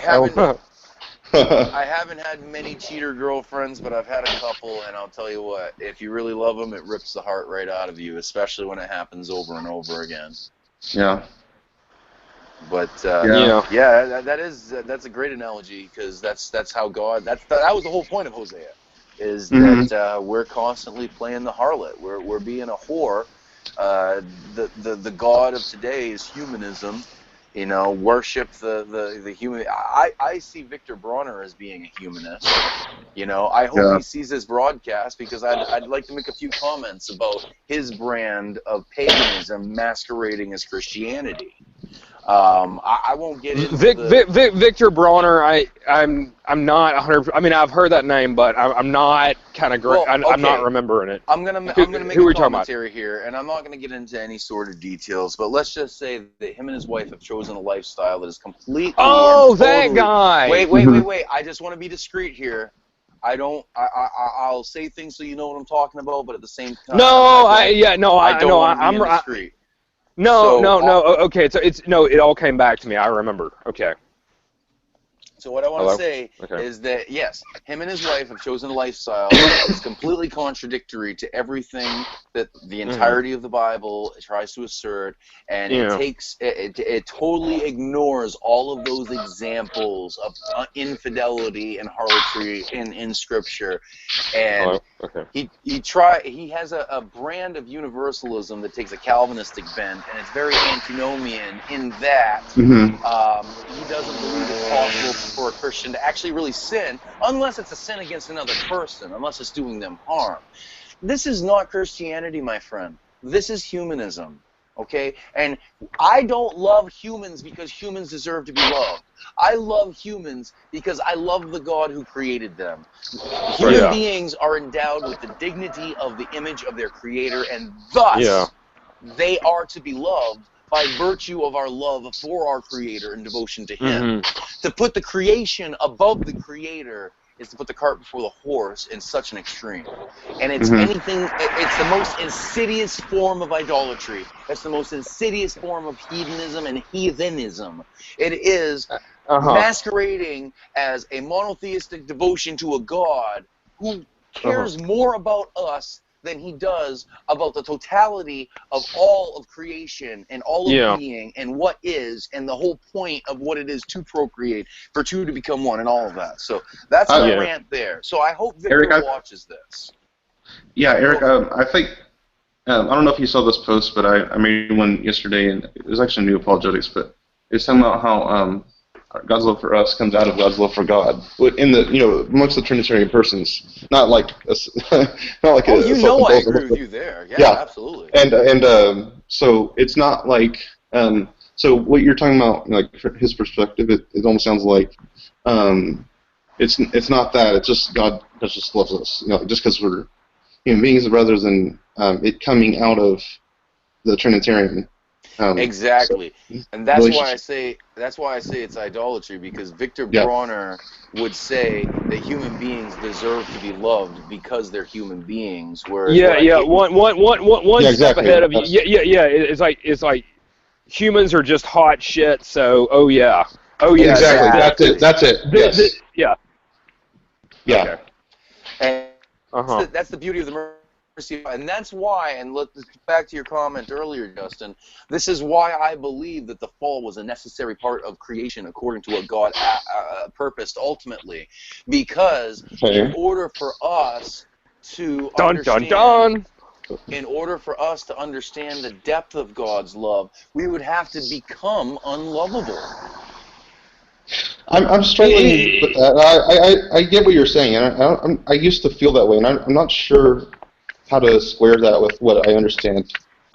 haven't had many cheater girlfriends, but I've had a couple, and I'll tell you what: if you really love them, it rips the heart right out of you, especially when it happens over and over again. Yeah. But that's a great analogy, because that's how God. That was the whole point of Hosea, is that we're constantly playing the harlot. We're being a whore. The God of today is humanism. Worship the human. I see Victor Bronner as being a humanist. I hope he sees this broadcast, because I'd like to make a few comments about his brand of paganism masquerading as Christianity. I won't get into Victor Bronner. I'm not 100%. I mean, I've heard that name, but I'm not kind of great. I'm not remembering it. I'm gonna make a commentary here, and I'm not gonna get into any sort of details. But let's just say that him and his wife have chosen a lifestyle that is completely. That guy. Wait! I just want to be discreet here. I'll say things so you know what I'm talking about, but at the same time. I'm discreet. No. Okay, so it all came back to me. I remember. Okay. So what I want to say is that, yes, him and his wife have chosen a lifestyle that is completely contradictory to everything that the entirety of the Bible tries to assert, and it totally ignores all of those examples of infidelity and harlotry in Scripture, and He has a brand of universalism that takes a Calvinistic bent, and it's very antinomian in that he doesn't believe it's possible for a Christian to actually really sin unless it's a sin against another person, unless it's doing them harm. This is not Christianity, my friend. This is humanism. Okay? And I don't love humans because humans deserve to be loved. I love humans because I love the God who created them. Human beings are endowed with the dignity of the image of their Creator, and thus they are to be loved by virtue of our love for our Creator and devotion to Him. To put the creation above the Creator is to put the cart before the horse in such an extreme. And it's it's the most insidious form of idolatry. It's the most insidious form of hedonism and heathenism. It is masquerading as a monotheistic devotion to a God who cares more about us than he does about the totality of all of creation and all of being and what is and the whole point of what it is to procreate, for two to become one and all of that. So that's my rant there. So I hope Victor watches this. Yeah, Eric, I think, I don't know if you saw this post, but I made one yesterday, and it was actually New Apologetics, but it's talking about how God's love for us comes out of God's love for God in the amongst the Trinitarian persons, not like not like I agree with you there. Yeah, absolutely. And so it's not like so what you're talking about, like his perspective, it almost sounds like it's not that, it's just God just loves us, just because we're human beings, rather than it coming out of the Trinitarian. Exactly, and that's why I say it's idolatry, because Victor Bronner would say that human beings deserve to be loved because they're human beings. Whereas one step ahead of you. It's like humans are just hot shit. So exactly. That's it. Yes. Okay. And that's the beauty of the mercy. And that's why, and let's get back to your comment earlier, Justin, this is why I believe that the fall was a necessary part of creation according to what God purposed ultimately. Because in order for us to in order for us to understand the depth of God's love, we would have to become unlovable. I'm struggling with that. I get what you're saying, and I used to feel that way, and I'm not sure how to square that with what I understand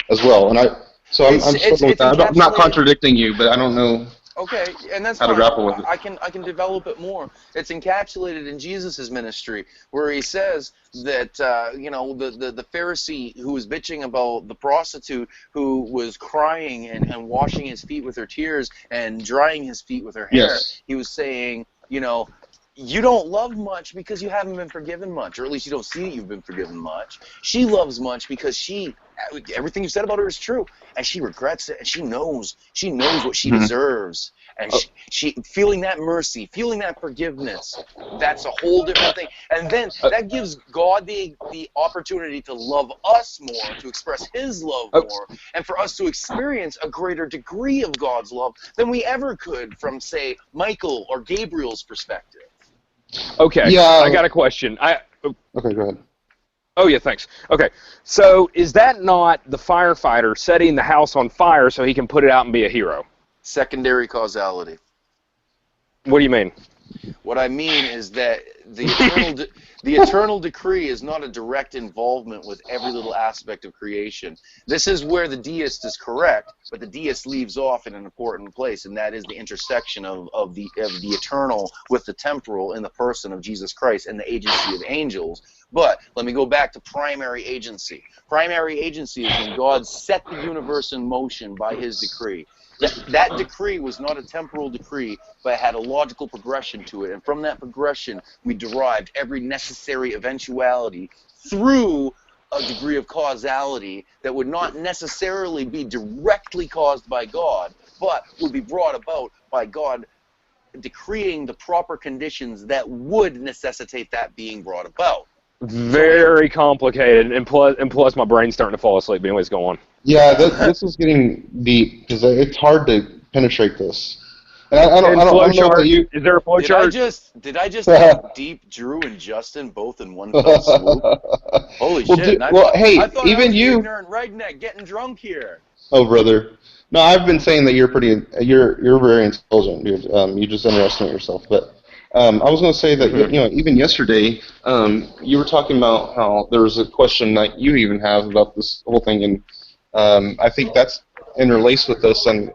as well. And I'm struggling with that. I'm not contradicting you, but I don't know. Okay, and that's how to grapple with it. I can develop it more. It's encapsulated in Jesus' ministry, where he says that the Pharisee who was bitching about the prostitute who was crying and washing his feet with her tears and drying his feet with her hair. He was saying, you don't love much because you haven't been forgiven much, or at least you don't see that you've been forgiven much. She loves much because everything you said about her is true, and she regrets it, and she knows what she deserves, and she feeling that mercy, feeling that forgiveness, that's a whole different thing. And then that gives God the opportunity to love us more, to express his love more, and for us to experience a greater degree of God's love than we ever could from, say, Michael or Gabriel's perspective. Okay, I got a question. Okay, go ahead. Oh, yeah, thanks. Okay, so is that not the firefighter setting the house on fire so he can put it out and be a hero? Secondary causality. What do you mean? What I mean is that the eternal decree is not a direct involvement with every little aspect of creation. This is where the deist is correct, but the deist leaves off in an important place, and that is the intersection of the eternal with the temporal in the person of Jesus Christ and the agency of angels. But let me go back to primary agency. Primary agency is when God set the universe in motion by his decree. That decree was not a temporal decree, but it had a logical progression to it. And from that progression, we derived every necessary eventuality through a degree of causality that would not necessarily be directly caused by God, but would be brought about by God decreeing the proper conditions that would necessitate that being brought about. Very complicated, and plus my brain's starting to fall asleep. But anyways, go on. Yeah, this is getting deep because it's hard to penetrate this. And I don't know about you. Is there a flow chart? Did I just have Deep, Drew, and Justin both in one fell swoop? Holy shit! Hey, I thought even I was you, an ignorant redneck getting drunk here. Oh, brother. No, I've been saying that you're very intelligent, dude. You just underestimate yourself. But I was going to say that even yesterday, you were talking about how there was a question that you even have about this whole thing, and I think that's interlaced with this, and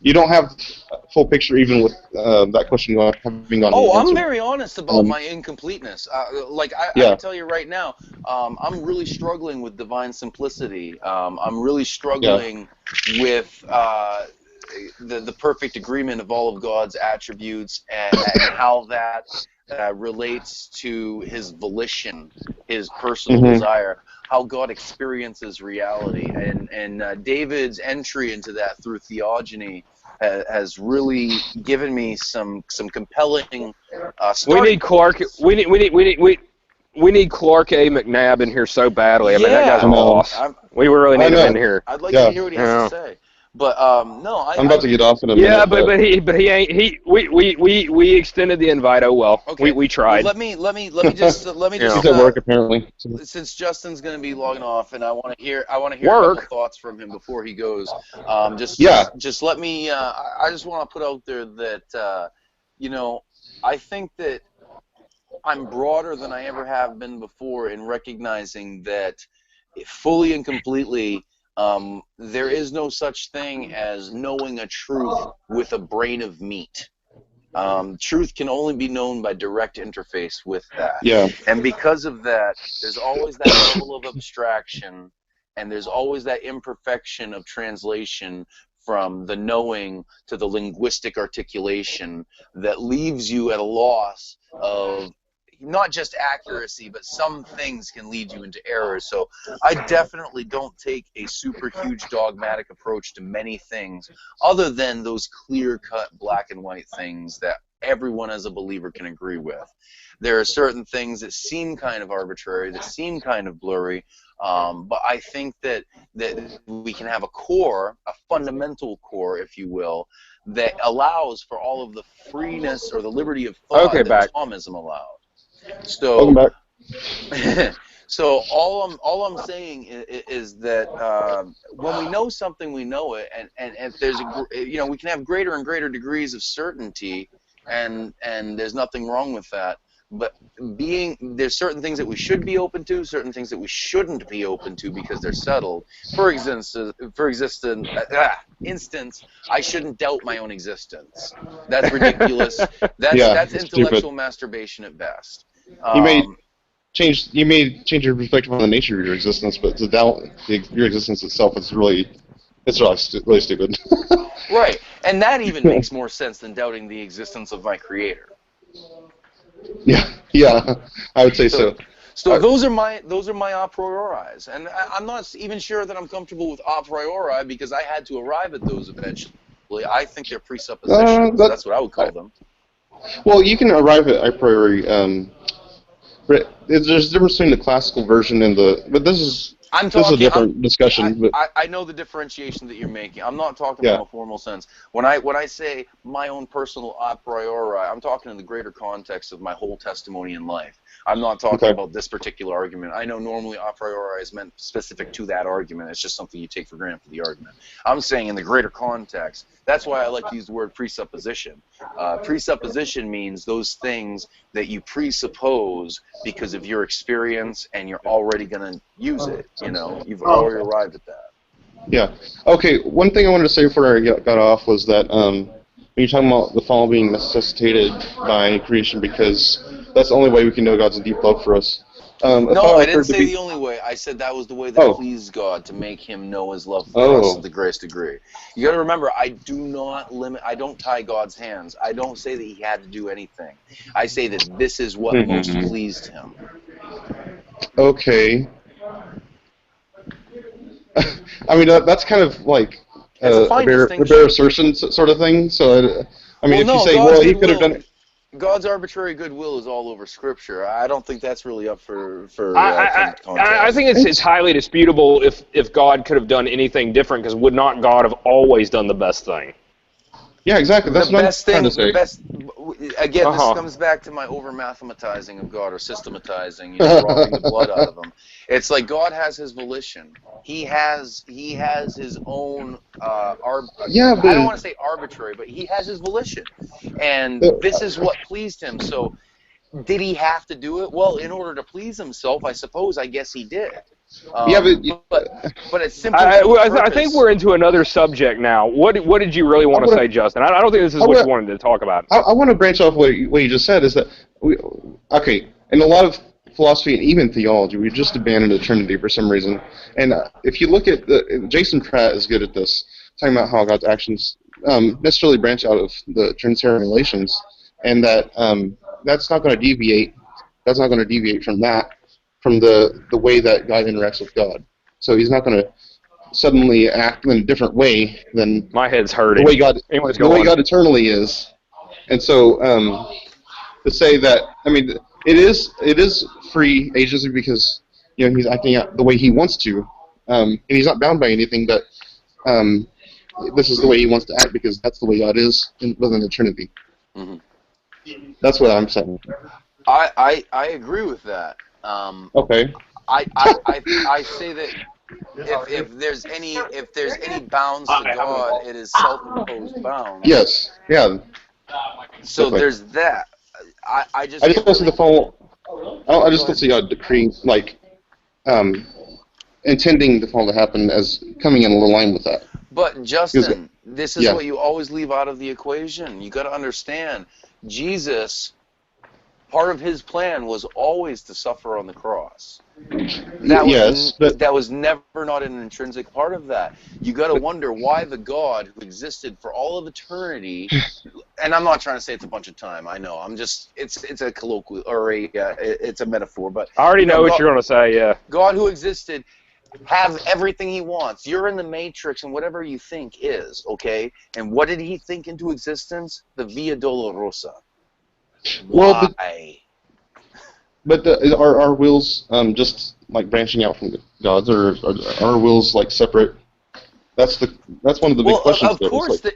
you don't have a full picture even with that question having gone Oh, answered. I'm very honest about my incompleteness. I can tell you right now, I'm really struggling with divine simplicity. I'm really struggling with the perfect agreement of all of God's attributes and how that relates to his volition, his personal desire, how God experiences reality. And David's entry into that through theogony has really given me some compelling. We need Clark. We need Clark A. McNabb in here so badly. I mean, that guy's a loss. We really need him in here. I'd like to hear what he has to say. But no, I'm about to get off in a minute. Yeah, but he ain't. We extended the invite. Oh well. Okay. We tried. Well, let me just He's at work apparently. Since Justin's going to be logging off, and I want to hear a couple thoughts from him before he goes. Just let me. I just want to put out there that I think that I'm broader than I ever have been before in recognizing that fully and completely. There is no such thing as knowing a truth with a brain of meat. Truth can only be known by direct interface with that. Yeah. And because of that, there's always that level of abstraction, and there's always that imperfection of translation from the knowing to the linguistic articulation that leaves you at a loss of not just accuracy, but some things can lead you into errors. So I definitely don't take a super huge dogmatic approach to many things other than those clear-cut black and white things that everyone as a believer can agree with. There are certain things that seem kind of arbitrary, that seem kind of blurry, but I think that we can have a core, a fundamental core, if you will, that allows for all of the freeness or the liberty of thought that Thomism allowed. So, so all I'm saying is that when we know something, we know it, and if there's we can have greater and greater degrees of certainty, and there's nothing wrong with that. But there's certain things that we should be open to, certain things that we shouldn't be open to because they're settled. For instance, I shouldn't doubt my own existence. That's ridiculous. That's intellectual stupid masturbation at best. You may change your perspective on the nature of your existence, but to doubt your existence itself is really stupid. Right, and that even makes more sense than doubting the existence of my creator. Yeah, I would say so. So those are my a prioris, and I'm not even sure that I'm comfortable with a priori because I had to arrive at those eventually. I think they're presuppositions. That's what I would call them. Well, you can arrive at a priori. There's a difference between the classical version and but this is a different discussion. I know the differentiation that you're making. I'm not talking from a formal sense. When I say my own personal a priori, I'm talking in the greater context of my whole testimony in life. I'm not talking about this particular argument. I know normally a priori is meant specific to that argument. It's just something you take for granted for the argument. I'm saying in the greater context. That's why I like to use the word presupposition. Presupposition means those things that you presuppose because of your experience and you're already going to use it. You've already arrived at that. Yeah. Okay, one thing I wanted to say before I got off was that when you're talking about the fall being necessitated by creation because that's the only way we can know God's deep love for us. No, I didn't say the only way. I said that was the way that pleased God to make him know his love for us to the greatest degree. You got to remember, I don't tie God's hands. I don't say that he had to do anything. I say that this is what most pleased him. Okay. I mean, that's kind of like a bare assertion sort of thing. So, if you say, he could have done it. God's arbitrary goodwill is all over Scripture. I don't think that's really up for I think it's highly disputable if God could have done anything different, because would not God have always done the best thing? Yeah, exactly. That's The what I'm best trying thing, to say. the best. Again, this comes back to my over mathematizing of God or systematizing, drawing the blood out of him. It's like God has his volition. He has his own. Yeah, I don't want but to say arbitrary, but he has his volition, and this is what pleased him. So, did he have to do it? Well, in order to please himself, I suppose. I guess he did. yeah, But it's simply I think we're into another subject now. What did you really want to say, Justin? I don't think this is what you wanted to talk about. I want to branch off what you just said. Is that in a lot of philosophy and even theology, we just abandoned the Trinity for some reason. And if you look at Jason Pratt is good at this, talking about how God's actions necessarily branch out of the Trinitarian relations, and that that's not going to deviate. That's not going to deviate from that, from the way that God interacts with God. So he's not going to suddenly act in a different way than my head's hurting. The way God eternally is. And so to say that, I mean, it is free agency because he's acting out the way he wants to, and he's not bound by anything. But this is the way he wants to act because that's the way God is within the Trinity. Mm-hmm. That's what I'm saying. I agree with that. Okay. I say that if there's any bounds to God, it is self-imposed bounds. Yes. Yeah. So definitely. There's that. I just don't see the fall. I just don't see God decreeing intending the fall to happen as coming in line with that. But Justin, this is what you always leave out of the equation. You got to understand, Jesus. Part of his plan was always to suffer on the cross. That was never not an intrinsic part of that. You got to wonder why the God who existed for all of eternity, and I'm not trying to say it's a bunch of time. I know. It's a colloquial or it's a metaphor. But I already know what you're going to say. Yeah. God who existed has everything he wants. You're in the matrix, and whatever you think is okay. And what did he think into existence? The Via Dolorosa. Why? But are our wills just like branching out from God's, or are our wills like separate? That's one of the big questions.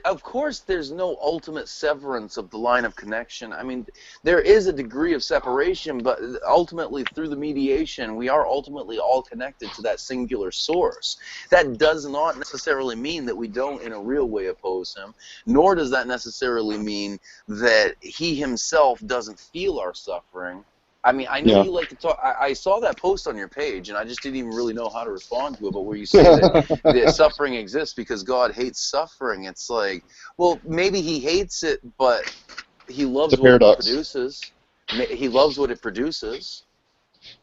Of course, there's no ultimate severance of the line of connection. I mean, there is a degree of separation, but ultimately, through the mediation, we are ultimately all connected to that singular source. That does not necessarily mean that we don't, in a real way, oppose him, nor does that necessarily mean that he himself doesn't feel our suffering. I mean, I know you like to talk. I saw that post on your page, and I just didn't even really know how to respond to it. But where you say that suffering exists because God hates suffering, it's like, well, maybe he hates it, but he loves what it produces. He loves what it produces.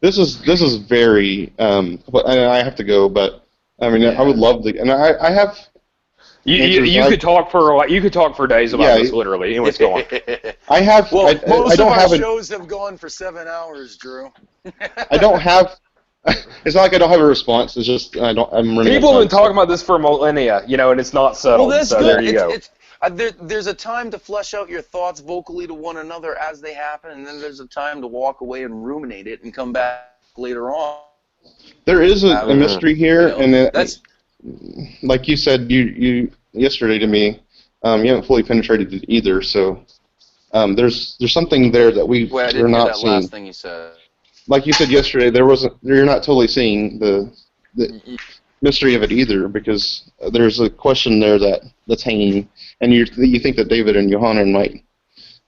This is very. But I have to go, but I mean, I would love to, and I have. You could talk for days about this, literally. Anyways, go on. I have. Well, most of our shows have gone for 7 hours, Drew. I don't have. It's not like I don't have a response. It's just I'm running. People have been talking about this for millennia, and it's not settled. Well, that's so good. There you go. There's a time to flesh out your thoughts vocally to one another as they happen, and then there's a time to walk away and ruminate it and come back later on. There is a mystery here, and that's. Like you said, you yesterday to me, you haven't fully penetrated it either. So there's something there that we're not seeing. Last thing you said. Like you said yesterday, you're not totally seeing the mystery of it either, because there's a question there that's hanging, and you think that David and Yohanan might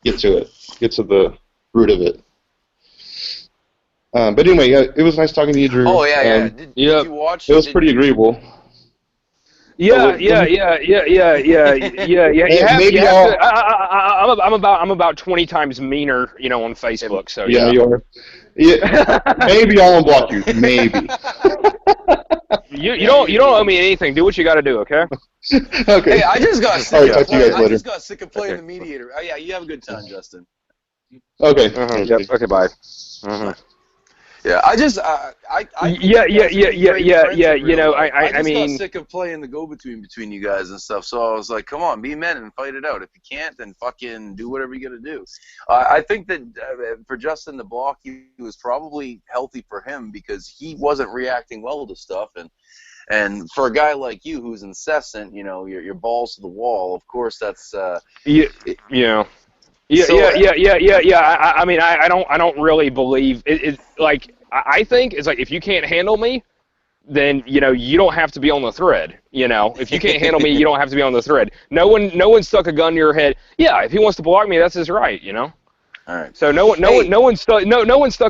get to the root of it. But anyway, it was nice talking to you, Drew. Oh yeah. Did you watch? It was pretty agreeable. Yeah. I'm about 20 times meaner, on Facebook. So yeah, you are. Yeah, maybe I'll unblock you. Maybe. You don't owe me anything. Do what you got to do, okay? Okay. Hey, I just got sick of playing the mediator. Oh, yeah, you have a good time, Justin. Okay. Yep. Okay. Bye. Yeah, I just got sick of playing the go-between between you guys and stuff. So I was like, come on, be men and fight it out. If you can't, then fucking do whatever you got to do. I think that for Justin the block, he was probably healthy for him because he wasn't reacting well to stuff, and And for a guy like you who's incessant, you know, your balls to the wall. Of course, that's Yeah. I mean, I don't really believe it. Like, I think it's like if you can't handle me, then you know you don't have to be on the thread. You know, if you can't handle me, you don't have to be on the thread. No one stuck a gun to your head. Yeah, if he wants to block me, that's his right. You know. All right. So no one stuck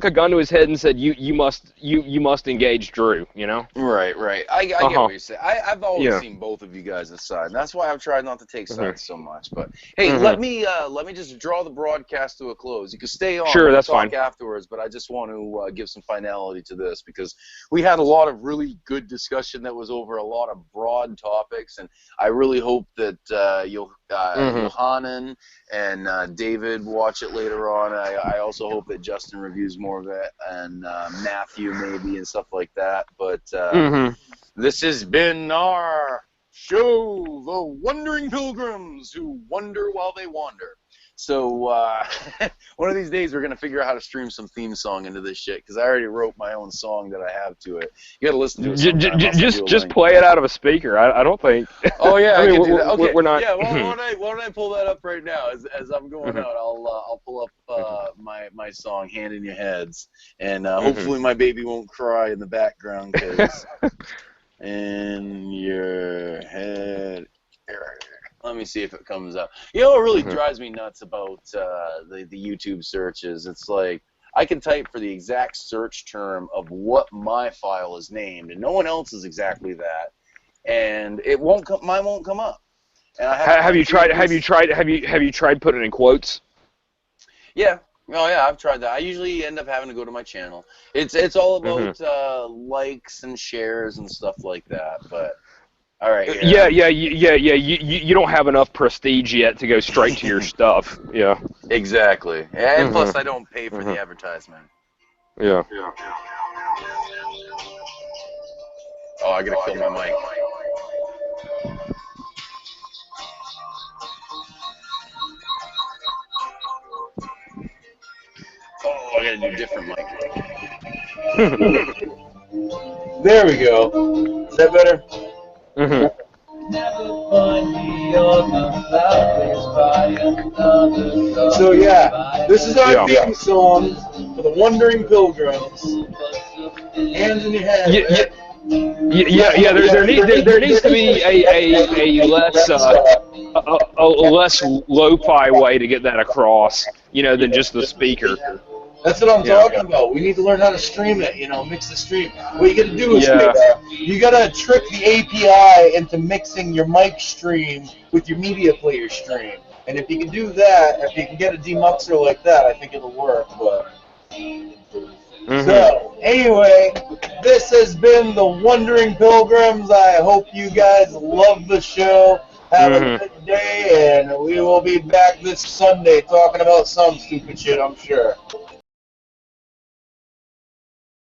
a gun to his head and said you must engage Drew. You know. Right. I get what you're saying. I've always seen both of you guys' side, and that's why I've tried not to take sides so much. But hey, let me just draw the broadcast to a close. You can stay on. Sure, that's talk fine. Afterwards, but I just want to give some finality to this because we had a lot of really good discussion that was over a lot of broad topics, and I really hope that Johanan and David watch it later on. I also hope that Justin reviews more of it, and Matthew maybe, and stuff like that. But this has been our show, The Wandering Pilgrims Who Wonder While They Wander. So one of these days we're going to figure out how to stream some theme song into this shit, because I already wrote my own song that I have to it. You got to listen to it sometime. Just play it out of a speaker. I don't think. Oh yeah, I can do that. Okay, we're not. Yeah, why don't I pull that up right now as I'm going out? I'll pull up my song "Hand in Your Heads," and hopefully my baby won't cry in the background because in your head. Let me see if it comes up. You know what really drives me nuts about the YouTube searches? It's like I can type for the exact search term of what my file is named, and no one else is exactly that, and it won't come. Mine won't come up. And I have you tried putting in quotes? Yeah. Oh yeah, I've tried that. I usually end up having to go to my channel. It's all about likes and shares and stuff like that, but. All right. Yeah. You don't have enough prestige yet to go straight to your stuff. Yeah. Exactly. And plus, I don't pay for the advertisement. Yeah. Oh, I gotta kill my mic. Oh, I gotta do a different mic. There we go. Is that better? So yeah, this is our theme song for the Wandering Pilgrims. Hands in your head. There needs to be a less lo-fi way to get that across, than just the speaker. That's what I'm talking about. We need to learn how to stream it, mix the stream. What you got to do is you got to trick the API into mixing your mic stream with your media player stream. And if you can do that, if you can get a demuxer like that, I think it'll work. But So, anyway, this has been the Wandering Pilgrims. I hope you guys love the show. Have a good day, and we will be back this Sunday talking about some stupid shit, I'm sure.